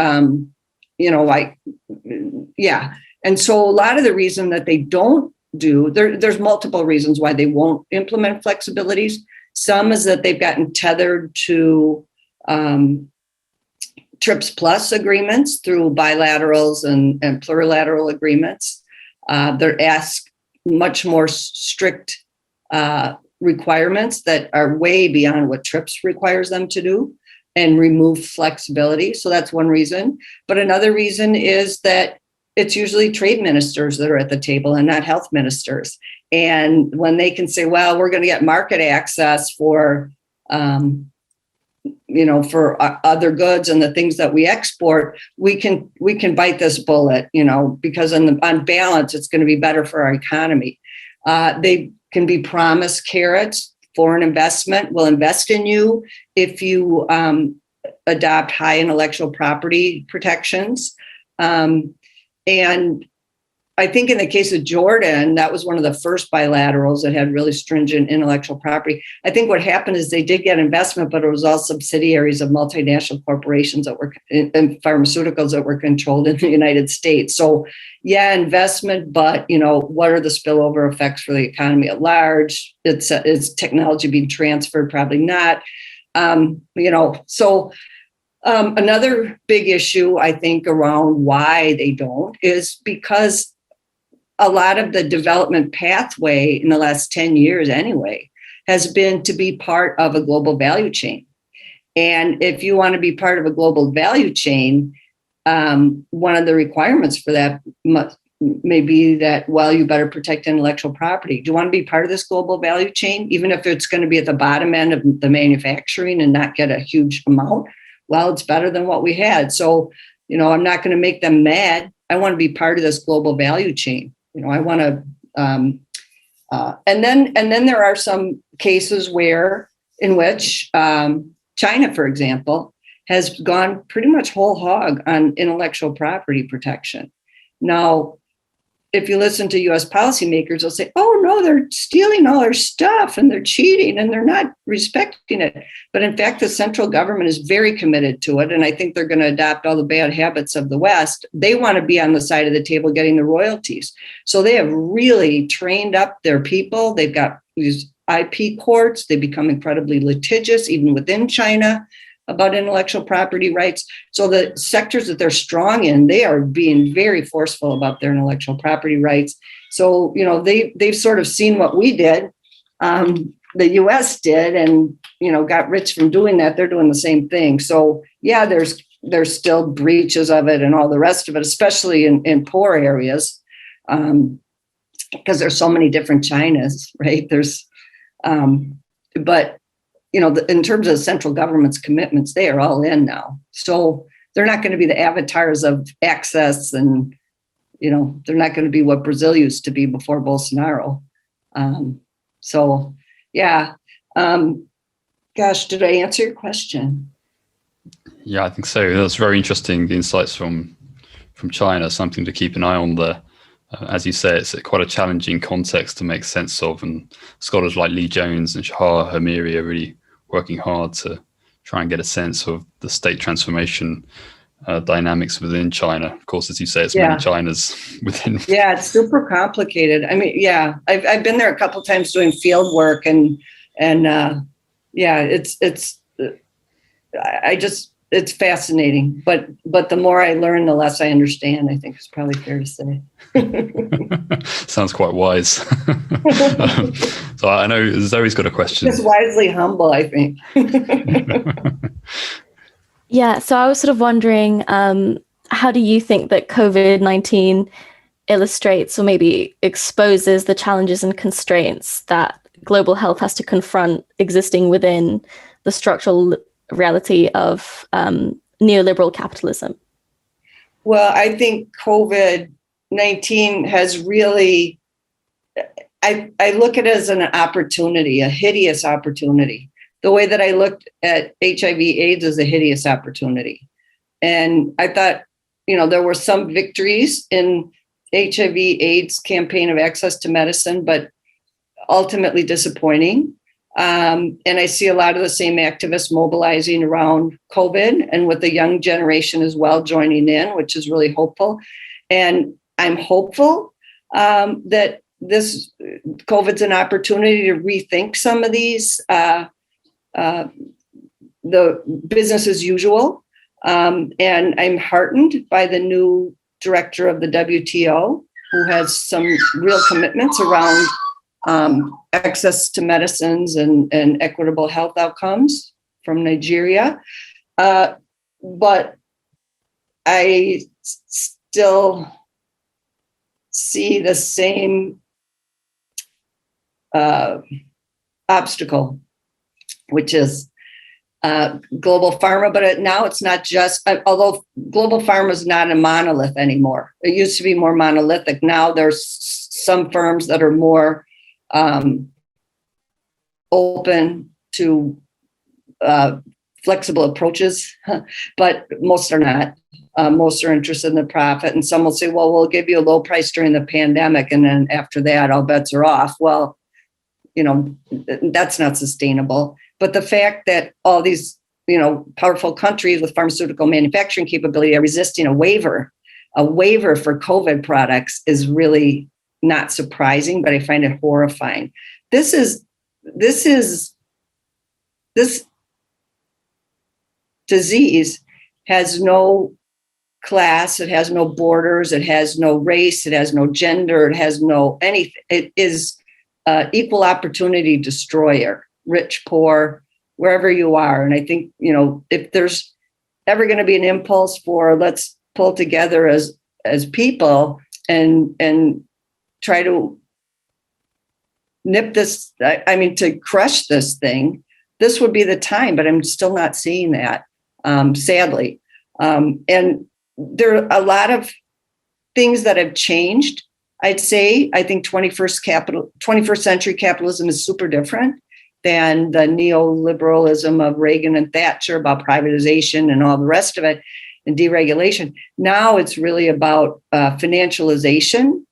And so a lot of the reason that they don't do, there's multiple reasons why they won't implement flexibilities. Some is that they've gotten tethered to TRIPS Plus agreements through bilaterals and plurilateral agreements. They're asked much more strict requirements that are way beyond what TRIPS requires them to do, and remove flexibility. So that's one reason. But another reason is that it's usually trade ministers that are at the table and not health ministers. And when they can say, well, we're going to get market access for, for other goods and the things that we export, we can bite this bullet, because on balance, it's going to be better for our economy. They can be promised carrots. Foreign investment will invest in you if you adopt high intellectual property protections. And I think in the case of Jordan, that was one of the first bilaterals that had really stringent intellectual property. I think what happened is they did get investment, but it was all subsidiaries of multinational corporations that were in pharmaceuticals that were controlled in the United States. So yeah, investment, but what are the spillover effects for the economy at large? Is technology being transferred? Probably not. Another big issue, I think, around why they don't is because a lot of the development pathway in the last 10 years anyway has been to be part of a global value chain. And if you want to be part of a global value chain, one of the requirements for that may be that, well, you better protect intellectual property. Do you want to be part of this global value chain, even if it's going to be at the bottom end of the manufacturing and not get a huge amount? Well, it's better than what we had. So, I'm not going to make them mad. I want to be part of this global value chain. I want to, and then there are some cases in which China, for example, has gone pretty much whole hog on intellectual property protection. Now, if you listen to US policymakers, they'll say, oh, no, they're stealing all our stuff and they're cheating and they're not respecting it. But in fact, the central government is very committed to it. And I think they're going to adopt all the bad habits of the West. They want to be on the side of the table getting the royalties. So they have really trained up their people. They've got these IP courts. They become incredibly litigious, even within China, about intellectual property rights. So the sectors that they're strong in, they are being very forceful about their intellectual property rights. So, they've sort of seen what we did, the US did, and, got rich from doing that. They're doing the same thing. So yeah, there's still breaches of it and all the rest of it, especially in poor areas, because there's so many different Chinas, right? But in terms of the central government's commitments, they are all in now. So they're not going to be the avatars of access, and, they're not going to be what Brazil used to be before Bolsonaro. So, yeah. Gosh, did I answer your question? Yeah, I think so. That's very interesting. The insights from China, something to keep an eye on there. As you say, it's quite a challenging context to make sense of, and scholars like Lee Jones and Shahar Hamiri are really working hard to try and get a sense of the state transformation dynamics within China. Of course, as you say, it's many Chinas within. Yeah, it's super complicated. I mean, yeah, I've been there a couple of times doing field work, and it's fascinating. But the more I learn, the less I understand, I think is probably fair to say. Sounds quite wise. So I know Zoe's got a question. Just wisely humble, I think. Yeah, so I was sort of wondering, how do you think that COVID-19 illustrates or maybe exposes the challenges and constraints that global health has to confront existing within the structural reality of neoliberal capitalism? Well, I think COVID-19 has really, I look at it as an opportunity, a hideous opportunity. The way that I looked at HIV/AIDS as a hideous opportunity. And I thought, there were some victories in HIV/AIDS campaign of access to medicine, but ultimately disappointing. And I see a lot of the same activists mobilizing around COVID, and with the young generation as well joining in, which is really hopeful. And I'm hopeful that this COVID's an opportunity to rethink some of these, the business as usual. And I'm heartened by the new director of the WTO, who has some real commitments around access to medicines and equitable health outcomes from Nigeria. But I still see the same obstacle, which is global pharma. But now it's not just, although global pharma is not a monolith anymore. It used to be more monolithic. Now there's some firms that are more open to flexible approaches, but most are not. Most are interested in the profit. And some will say, well, we'll give you a low price during the pandemic, and then after that, all bets are off. Well, that's not sustainable. But the fact that all these, powerful countries with pharmaceutical manufacturing capability are resisting a waiver for COVID products is really not surprising, but I find it horrifying. This disease has no class, it has no borders, it has no race, it has no gender, it has no anything. It is equal opportunity destroyer, rich, poor, wherever you are. And I think, if there's ever going to be an impulse for let's pull together as people and try to nip this, to crush this thing, this would be the time, but I'm still not seeing that, sadly. And there are a lot of things that have changed. I'd say, I think 21st century capitalism is super different than the neoliberalism of Reagan and Thatcher about privatization and all the rest of it and deregulation. Now it's really about financialization,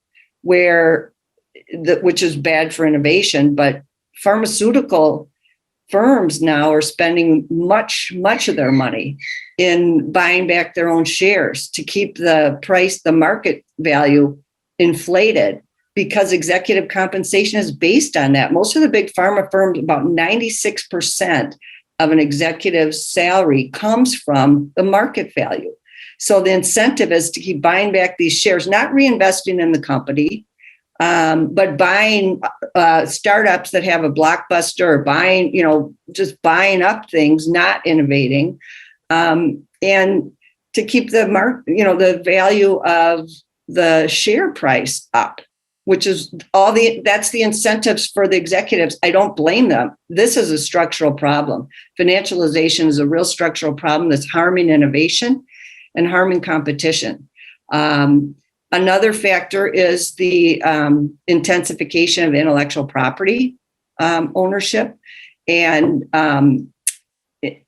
which is bad for innovation, but pharmaceutical firms now are spending much of their money in buying back their own shares to keep the price, the market value inflated, because executive compensation is based on that. Most of the big pharma firms, about 96% of an executive's salary comes from the market value. So the incentive is to keep buying back these shares, not reinvesting in the company, but buying startups that have a blockbuster, or buying, just buying up things, not innovating, and to keep the value of the share price up, which is that's the incentives for the executives. I don't blame them. This is a structural problem. Financialization is a real structural problem that's harming innovation and harming competition. Another factor is the intensification of intellectual property ownership, and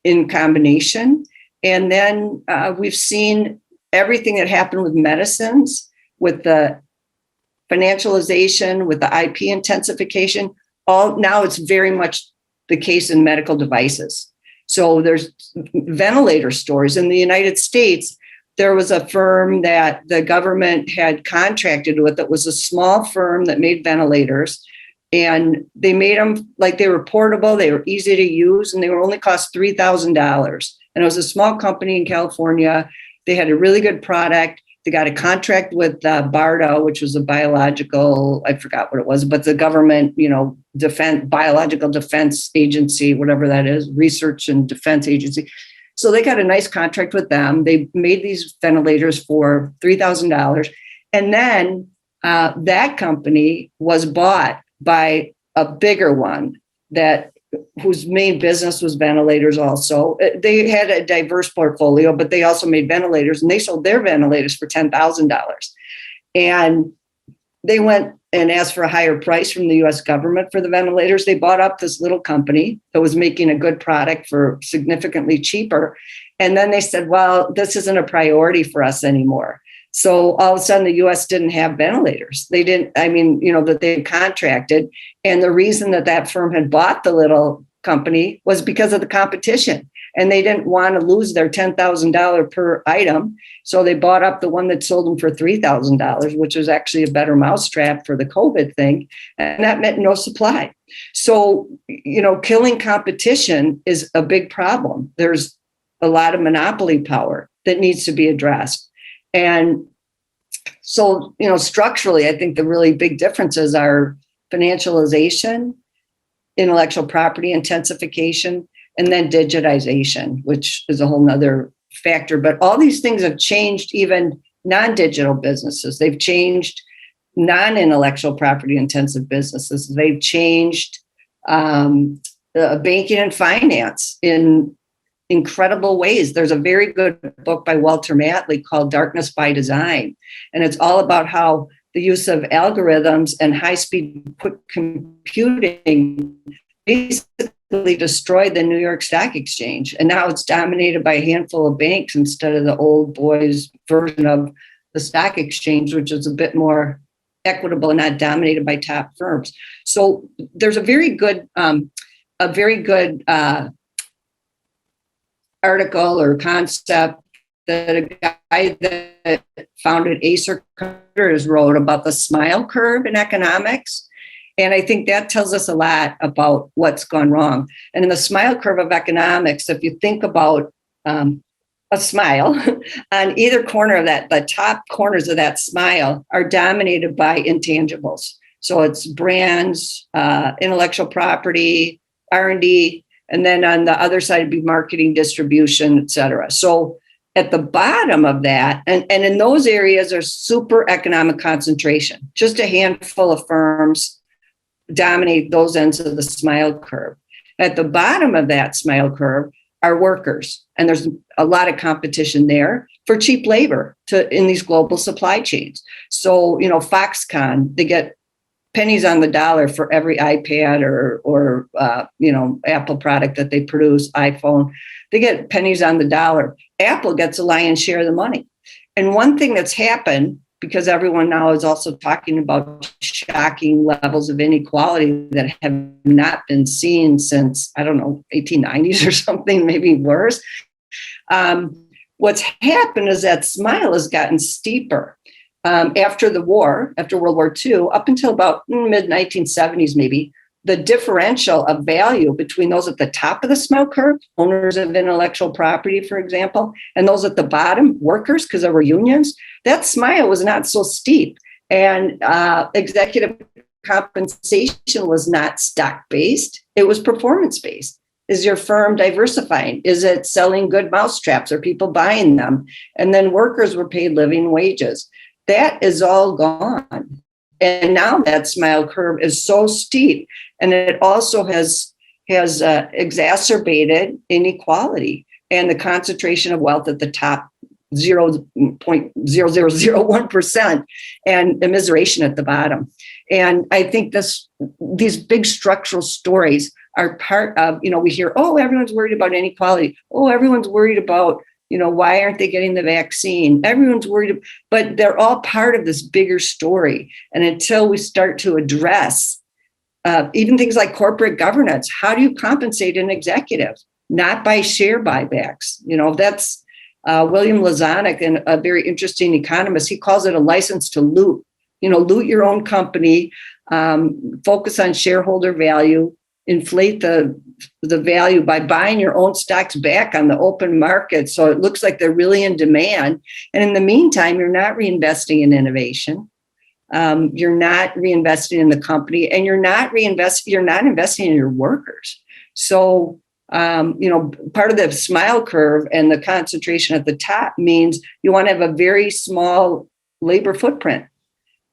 in combination. And then we've seen everything that happened with medicines, with the financialization, with the IP intensification. Now it's very much the case in medical devices. So there's ventilator stores in the United States. There was a firm that the government had contracted with that was a small firm that made ventilators, and they made them like they were portable, they were easy to use, and they were only cost $3,000. And it was a small company in California. They had a really good product. They got a contract with BARDA, which was a biological, I forgot what it was, but the government, biological defense agency, whatever that is, research and defense agency. So they got a nice contract with them. They made these ventilators for $3,000. And then that company was bought by a bigger one whose main business was ventilators also. They had a diverse portfolio, but they also made ventilators, and they sold their ventilators for $10,000. And they went and asked for a higher price from the US government for the ventilators. They bought up this little company that was making a good product for significantly cheaper. And then they said, well, this isn't a priority for us anymore. So all of a sudden, the US didn't have ventilators. They didn't, that they contracted. And the reason that firm had bought the little company was because of the competition. And they didn't want to lose their $10,000 per item. So they bought up the one that sold them for $3,000, which was actually a better mousetrap for the COVID thing. And that meant no supply. So, killing competition is a big problem. There's a lot of monopoly power that needs to be addressed. And so, structurally, I think the really big differences are financialization, intellectual property intensification, and then digitization, which is a whole nother factor. But all these things have changed even non-digital businesses. They've changed non-intellectual property intensive businesses. They've changed banking and finance in incredible ways. There's a very good book by Walter Matley called Darkness by Design. And it's all about how the use of algorithms and high-speed quick computing basically destroyed the New York Stock Exchange. And now it's dominated by a handful of banks instead of the old boys version of the stock exchange, which is a bit more equitable and not dominated by top firms. So there's a very good article or concept that a guy that founded Acer Curtis wrote about the smile curve in economics. And I think that tells us a lot about what's gone wrong. And in the smile curve of economics, if you think about a smile, on either corner of that, the top corners of that smile are dominated by intangibles. So it's brands, intellectual property, R&D, and then on the other side would be marketing, distribution, et cetera. So At the bottom of that, and in those areas are super economic concentration. Just a handful of firms dominate those ends of the smile curve. At the bottom of that smile curve are workers. And there's a lot of competition there for cheap labor in these global supply chains. So, Foxconn, they get pennies on the dollar for every iPad or Apple product that they produce, iPhone. They get pennies on the dollar. Apple gets a lion's share of the money. And one thing that's happened, because everyone now is also talking about shocking levels of inequality that have not been seen since, 1890s or something, maybe worse. What's happened is that smile has gotten steeper. After the war, after World War II, up until about mid-1970s maybe, the differential of value between those at the top of the smile curve, owners of intellectual property, for example, and those at the bottom, workers, because there were unions, that smile was not so steep. And executive compensation was not stock-based, it was performance-based. Is your firm diversifying? Is it selling good mousetraps? Are people buying them? And then workers were paid living wages. That is all gone. And now that smile curve is so steep, and it also has exacerbated inequality and the concentration of wealth at the top, 0.0001%, and immiseration at the bottom. And I think these big structural stories are part of, we hear, oh, everyone's worried about inequality. Oh, everyone's worried about, why aren't they getting the vaccine? Everyone's worried, but they're all part of this bigger story. And until we start to address even things like corporate governance, how do you compensate an executive? Not by share buybacks. That's William Lazonick, and a very interesting economist. He calls it a license to loot. Loot your own company, focus on shareholder value, inflate the value by buying your own stocks back on the open market. So it looks like they're really in demand. And in the meantime, you're not reinvesting in innovation. You're not reinvesting in the company, and you're not investing in your workers. So, part of the smile curve and the concentration at the top means you want to have a very small labor footprint.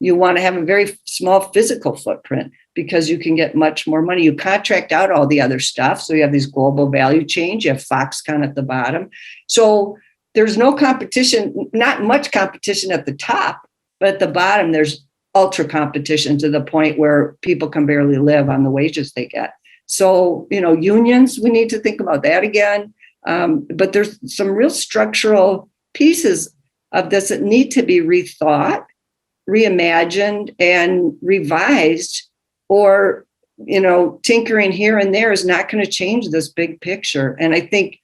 You want to have a very small physical footprint because you can get much more money. You contract out all the other stuff. So you have these global value chains. You have Foxconn at the bottom. So there's no competition, not much competition at the top, but at the bottom, there's ultra competition to the point where people can barely live on the wages they get. So, unions, we need to think about that again. But there's some real structural pieces of this that need to be rethought, reimagined, and revised, or, tinkering here and there is not going to change this big picture. And I think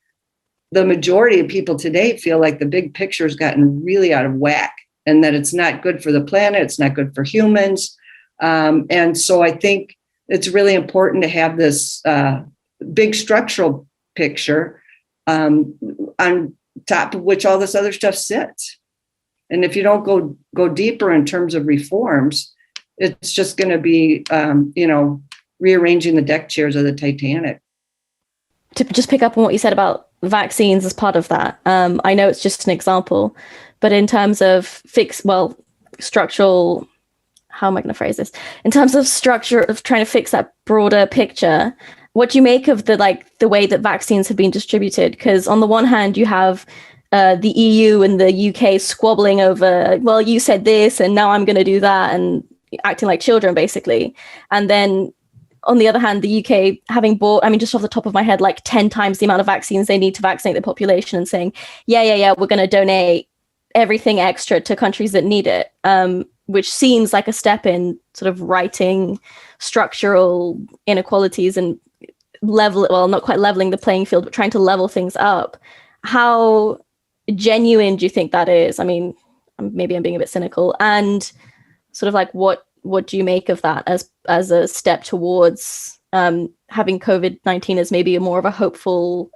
the majority of people today feel like the big picture has gotten really out of whack, and that it's not good for the planet, it's not good for humans. And so I think it's really important to have this big structural picture on top of which all this other stuff sits. And if you don't go deeper in terms of reforms, it's just going to be, rearranging the deck chairs of the Titanic. To just pick up on what you said about vaccines as part of that, I know it's just an example, but in terms of structural, how am I going to phrase this? In terms of structure of trying to fix that broader picture, what do you make of the way that vaccines have been distributed? Because on the one hand, you have the EU and the UK squabbling over, well, you said this and now I'm going to do that, and acting like children, basically. And then on the other hand, the UK having bought, just off the top of my head, like 10 times the amount of vaccines they need to vaccinate the population, and saying, yeah, we're going to donate everything extra to countries that need it, which seems like a step in sort of righting structural inequalities and not quite leveling the playing field, but trying to level things up. How genuine do you think that is? Maybe I'm being a bit cynical, and sort of like what do you make of that as a step towards having COVID-19 as maybe more of a hopeful,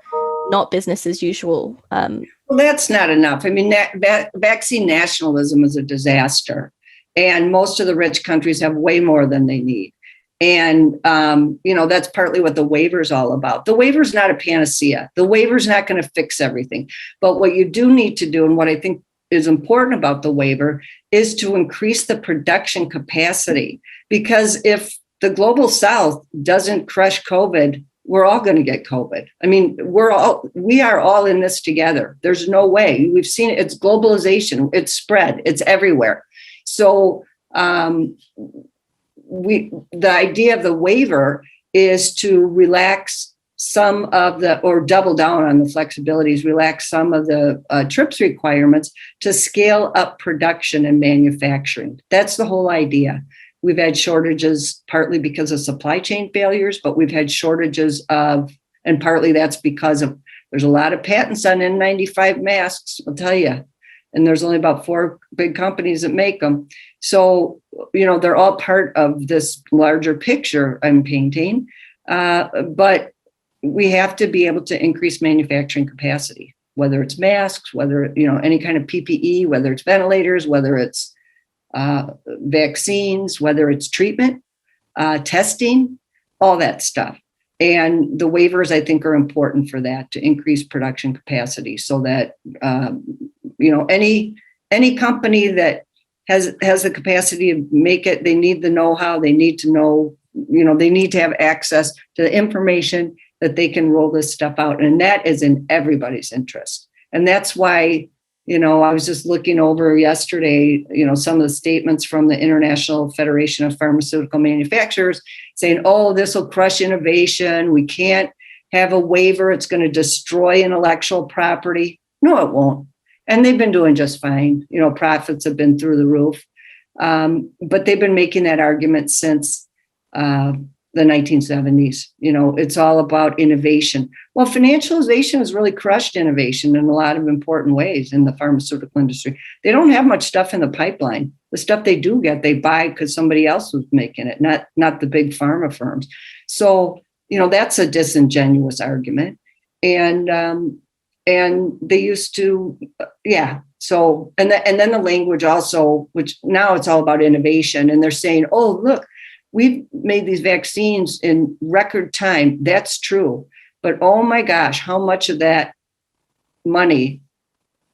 not business as usual? Well, that's not enough. Vaccine nationalism is a disaster, and most of the rich countries have way more than they need. And, that's partly what the waiver is all about. The waiver is not a panacea. The waiver is not going to fix everything. But what you do need to do, and what I think is important about the waiver, is to increase the production capacity. Because if the global South doesn't crush COVID, we're all going to get COVID. I mean, we are all in this together. There's no way. We've seen it. It's globalization. It's spread. It's everywhere. So the idea of the waiver is to relax some of or double down on the flexibilities, relax some of the TRIPS requirements to scale up production and manufacturing. That's the whole idea. We've had shortages partly because of supply chain failures, but we've had shortages and partly that's because there's a lot of patents on N95 masks, I'll tell you. And there's only about 4 big companies that make them. So, they're all part of this larger picture I'm painting. But we have to be able to increase manufacturing capacity, whether it's masks, whether, any kind of PPE, whether it's ventilators, whether it's vaccines, whether it's treatment, testing, all that stuff. And the waivers, I think, are important for that, to increase production capacity so that, any company that has the capacity to make it, they need the know-how, they need to know, they need to have access to the information that they can roll this stuff out. And that is in everybody's interest. And that's why, I was just looking over yesterday, some of the statements from the International Federation of Pharmaceutical Manufacturers saying, oh, this will crush innovation. We can't have a waiver. It's going to destroy intellectual property. No, it won't. And they've been doing just fine. Profits have been through the roof. But they've been making that argument since the 1970s. It's all about innovation. Well, financialization has really crushed innovation in a lot of important ways in the pharmaceutical industry. They don't have much stuff in the pipeline. The stuff they do get, they buy because somebody else was making it, not the big pharma firms. So, that's a disingenuous argument. And they used to, yeah. So, and then the language also, which now it's all about innovation. And they're saying, oh, look, we've made these vaccines in record time. That's true. But oh my gosh, how much of that money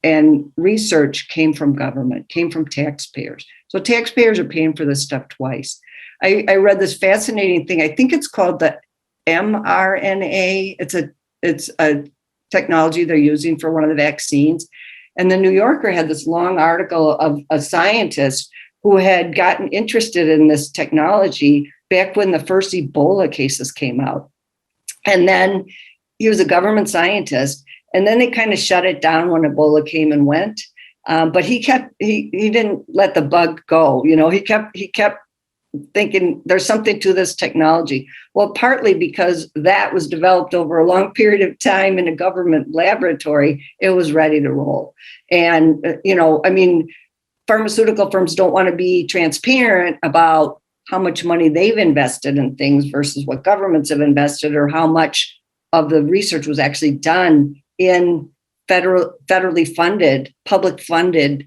and research came from government, came from taxpayers. So taxpayers are paying for this stuff twice. I read this fascinating thing. I think it's called the mRNA. It's a technology they're using for one of the vaccines. And the New Yorker had this long article of a scientist who had gotten interested in this technology back when the first Ebola cases came out. And then he was a government scientist. And then they kind of shut it down when Ebola came and went. But he didn't let the bug go. He kept thinking there's something to this technology. Well, partly because that was developed over a long period of time in a government laboratory, it was ready to roll. And, pharmaceutical firms don't want to be transparent about how much money they've invested in things versus what governments have invested, or how much of the research was actually done in federally funded, public funded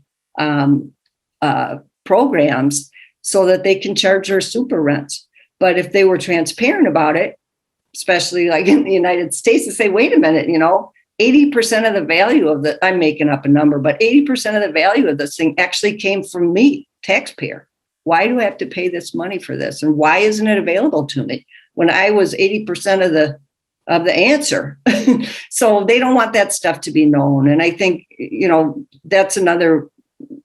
programs, so that they can charge their super rents. But if they were transparent about it, especially like in the United States, to say, wait a minute, 80% of the value of I'm making up a number, but 80% of the value of this thing actually came from me, taxpayer. Why do I have to pay this money for this? And why isn't it available to me when I was 80% of the answer? So they don't want that stuff to be known. And I think, that's another,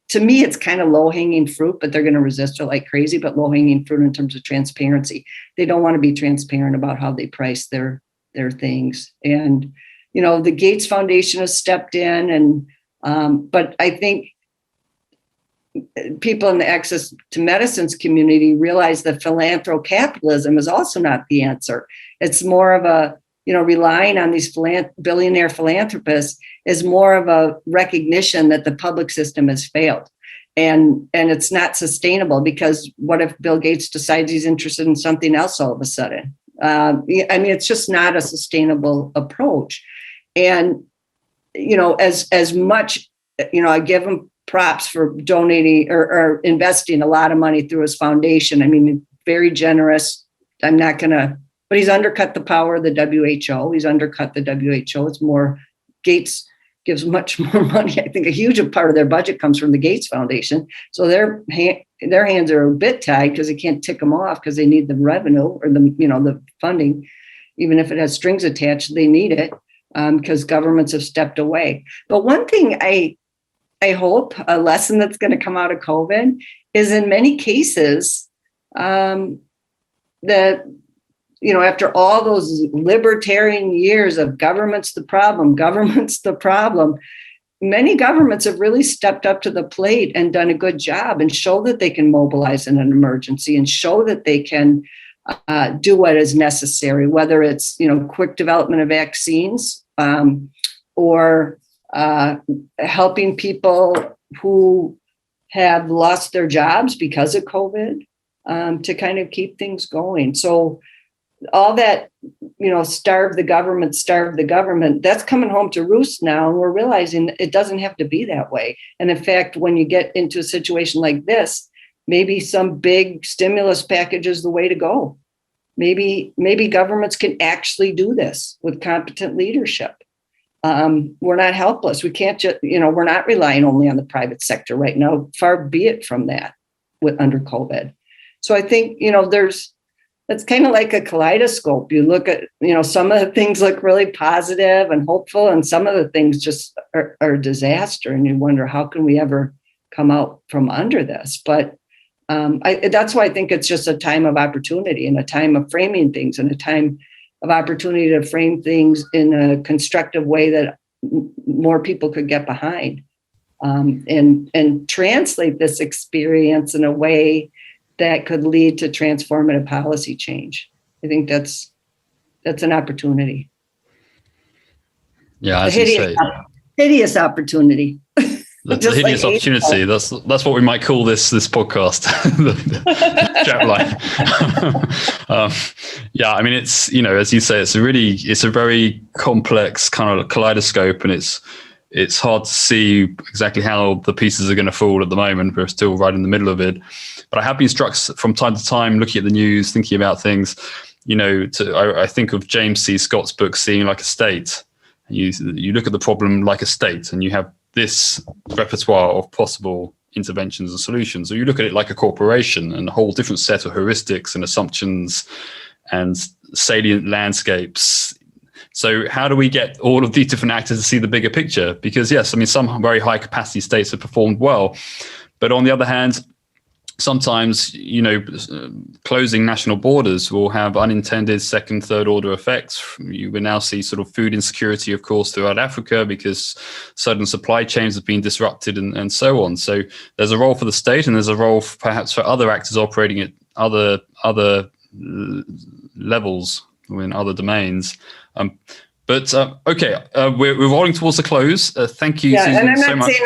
to me, it's kind of low hanging fruit, but they're going to resist it like crazy, but low hanging fruit in terms of transparency. They don't want to be transparent about how they price their things. And, the Gates Foundation has stepped in, but I think people in the access to medicines community realize that philanthrocapitalism is also not the answer. It's more of a, relying on these billionaire philanthropists is more of a recognition that the public system has failed. And it's not sustainable, because what if Bill Gates decides he's interested in something else all of a sudden? It's just not a sustainable approach. And, as much, I give him props for donating or investing a lot of money through his foundation. Very generous, I'm not going to, but he's undercut the power of the WHO. He's undercut the WHO. It's more, Gates gives much more money. I think a huge part of their budget comes from the Gates Foundation. So their hands are a bit tied because they can't tick them off because they need the revenue or the funding. Even if it has strings attached, they need it because governments have stepped away. But one thing I hope, a lesson that's going to come out of COVID is in many cases that, after all those libertarian years of government's the problem, many governments have really stepped up to the plate and done a good job and show that they can mobilize in an emergency and show that they can do what is necessary, whether it's, quick development of vaccines or helping people who have lost their jobs because of COVID to kind of keep things going. So all that, starve the government, that's coming home to roost now. And we're realizing it doesn't have to be that way. And in fact, when you get into a situation like this, maybe some big stimulus package is the way to go. Maybe governments can actually do this with competent leadership. We're not helpless. We can't just, we're not relying only on the private sector right now. Far be it from that under COVID. So I think, it's kind of like a kaleidoscope. You look at, some of the things look really positive and hopeful, and some of the things just are a disaster. And you wonder, how can we ever come out from under this? But that's why I think it's just a time of opportunity and a time of framing things and a time of opportunity to frame things in a constructive way that more people could get behind and translate this experience in a way that could lead to transformative policy change. I think that's an opportunity. Yeah, as you say, hideous opportunity. That's a hideous opportunity. That's what we might call this podcast. The chat line. Yeah, I mean, it's, as you say, it's a very complex kind of kaleidoscope, and it's hard to see exactly how the pieces are going to fall at the moment. We're still right in the middle of it. But I have been struck from time to time, looking at the news, thinking about things, I think of James C. Scott's book, Seeing Like a State. You look at the problem like a state, and you have this repertoire of possible interventions and solutions. Or you look at it like a corporation and a whole different set of heuristics and assumptions and salient landscapes. So how do we get all of these different actors to see the bigger picture? Because yes, I mean, some very high capacity states have performed well, but on the other hand, sometimes, closing national borders will have unintended second, third order effects. You will now see sort of food insecurity, of course, throughout Africa because certain supply chains have been disrupted and so on. So there's a role for the state, and there's a role perhaps for other actors operating at other levels in other domains. Okay, we're rolling towards the close. Thank you, Susan, and I'm so not much. saying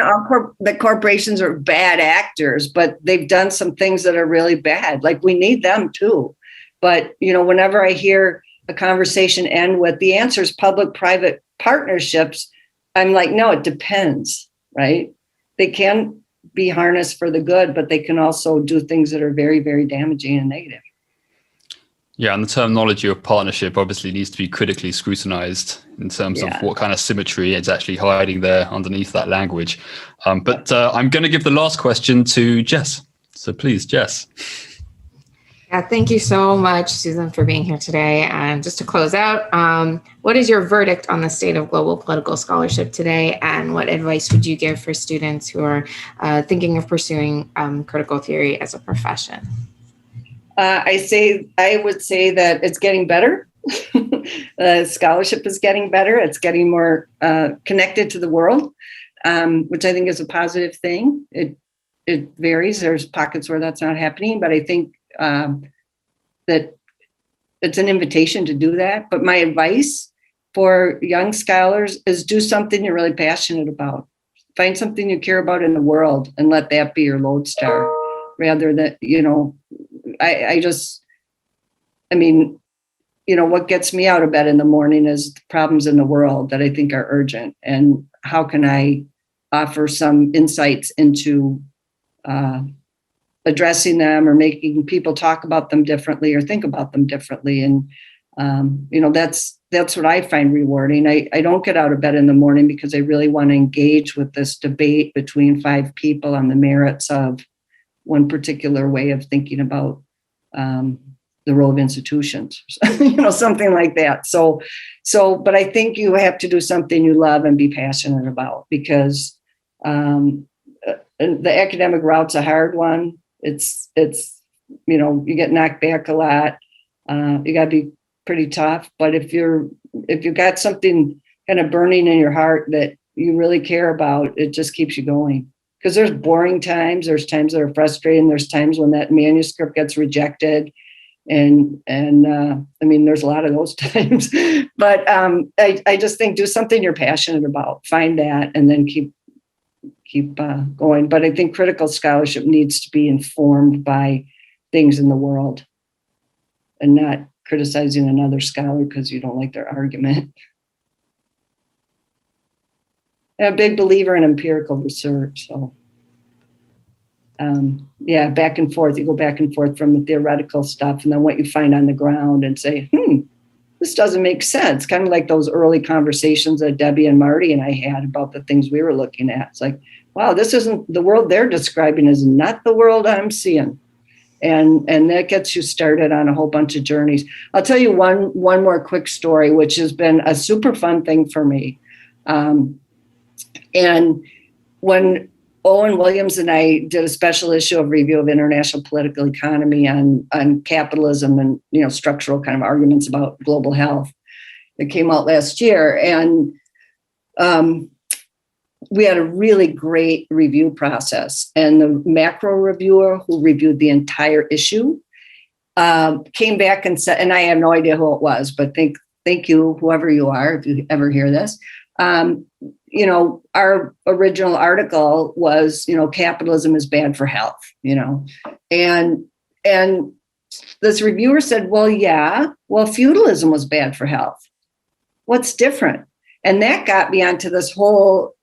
that corporations are bad actors, but they've done some things that are really bad. Like, we need them too. But, whenever I hear a conversation end with the answer is public-private partnerships, I'm like, no, it depends, right? They can be harnessed for the good, but they can also do things that are very, very damaging and negative. Yeah, and the terminology of partnership obviously needs to be critically scrutinized in terms of what kind of symmetry is actually hiding there underneath that language. But I'm going to give the last question to Jess. So please, Jess. Yeah, thank you so much, Susan, for being here today. And just to close out, what is your verdict on the state of global political scholarship today? And what advice would you give for students who are thinking of pursuing critical theory as a profession? I would say that it's getting better. Scholarship is getting better. It's getting more connected to the world, which I think is a positive thing. It varies. There's pockets where that's not happening, but I think that it's an invitation to do that. But my advice for young scholars is do something you're really passionate about. Find something you care about in the world and let that be your lodestar, rather than, what gets me out of bed in the morning is the problems in the world that I think are urgent. And how can I offer some insights into addressing them or making people talk about them differently or think about them differently. And, that's what I find rewarding. I don't get out of bed in the morning because I really want to engage with this debate between 5 people on the merits of one particular way of thinking about the role of institutions, something like that. But I think you have to do something you love and be passionate about, because the academic route's a hard one. It's you get knocked back a lot. You got to be pretty tough. But if you've got something kind of burning in your heart that you really care about, it just keeps you going. Because there's boring times, there's times that are frustrating, there's times when that manuscript gets rejected. And there's a lot of those times. But I just think do something you're passionate about, find that, and then keep going. But I think critical scholarship needs to be informed by things in the world and not criticizing another scholar because you don't like their argument. I'm a big believer in empirical research. So, back and forth. You go back and forth from the theoretical stuff and then what you find on the ground and say, this doesn't make sense. Kind of like those early conversations that Debbie and Marty and I had about the things we were looking at. It's like, wow, this isn't the world they're describing is not the world I'm seeing. And that gets you started on a whole bunch of journeys. I'll tell you one more quick story, which has been a super fun thing for me. And when Owen Williams and I did a special issue of Review of International Political Economy on capitalism and structural kind of arguments about global health, it came out last year. And we had a really great review process. And the macro reviewer who reviewed the entire issue came back and said, and I have no idea who it was, but thank you, whoever you are, if you ever hear this. Our original article was, capitalism is bad for health, and this reviewer said, well, feudalism was bad for health. What's different? And that got me onto this whole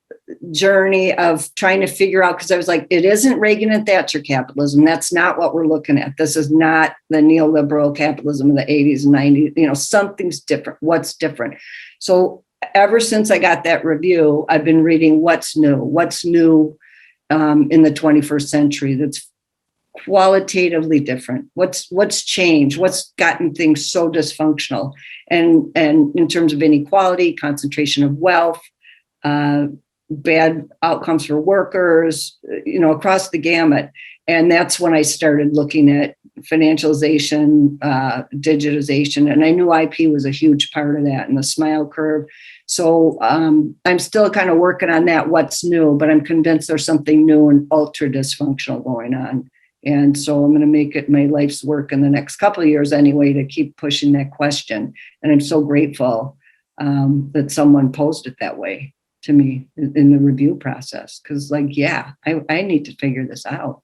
journey of trying to figure out, because I was like, it isn't Reagan and Thatcher capitalism. That's not what we're looking at. This is not the neoliberal capitalism of the 80s and 90s. Something's different. What's different? So ever since I got that review, I've been reading what's new in the 21st century that's qualitatively different. What's changed? What's gotten things so dysfunctional? And in terms of inequality, concentration of wealth, bad outcomes for workers, across the gamut. And that's when I started looking at financialization, digitization, and I knew IP was a huge part of that and the smile curve. So I'm still kind of working on that, what's new, but I'm convinced there's something new and ultra dysfunctional going on. And so I'm going to make it my life's work in the next couple of years anyway to keep pushing that question. And I'm so grateful that someone posed it that way to me in the review process. Because I need to figure this out.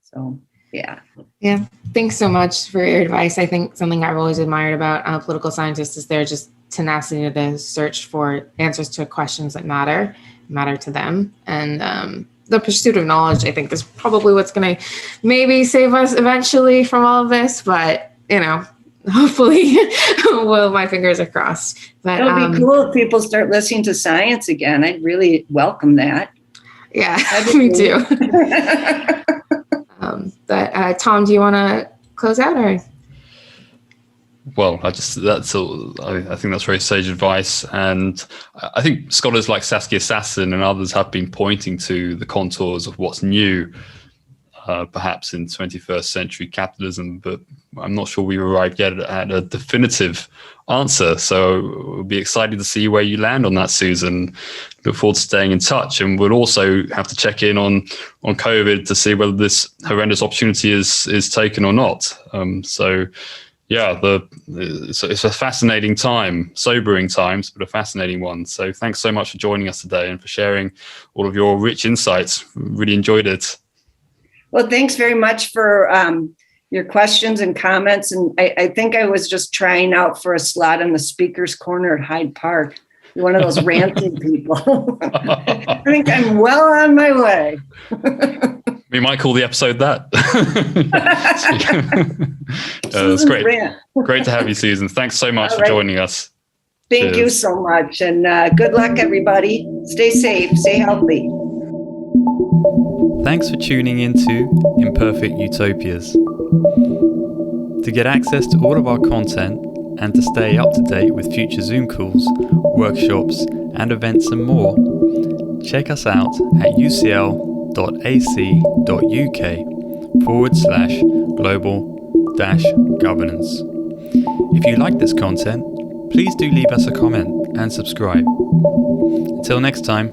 So, yeah. Yeah. Thanks so much for your advice. I think something I've always admired about political scientists is their just tenacity to search for answers to questions that matter to them. And the pursuit of knowledge, I think, is probably what's going to maybe save us eventually from all of this. But, hopefully, my fingers are crossed. But it'll be cool if people start listening to science again. I'd really welcome that. Yeah, me too. But Tom, do you want to close out, or? Well, I think that's very sage advice. And I think scholars like Saskia Sassen and others have been pointing to the contours of what's new, perhaps in 21st century capitalism, but I'm not sure we've arrived yet at a definitive answer. So we'll be excited to see where you land on that, Susan. Look forward to staying in touch. And we'll also have to check in on COVID to see whether this horrendous opportunity is taken or not. It's a fascinating time, sobering times, but a fascinating one. So thanks so much for joining us today and for sharing all of your rich insights. Really enjoyed it. Well, thanks very much for your questions and comments. And I think I was just trying out for a slot in the speaker's corner at Hyde Park. One of those ranting people. I think I'm well on my way. We might call the episode that. That's great. Great to have you, Susan. Thanks so much for joining us. Thank you so much. And good luck, everybody. Stay safe, stay healthy. Thanks for tuning into Imperfect Utopias. To get access to all of our content and to stay up to date with future Zoom calls, workshops, and events and more, check us out at ucl.ac.uk/global-governance. If you like this content, please do leave us a comment and subscribe. Until next time.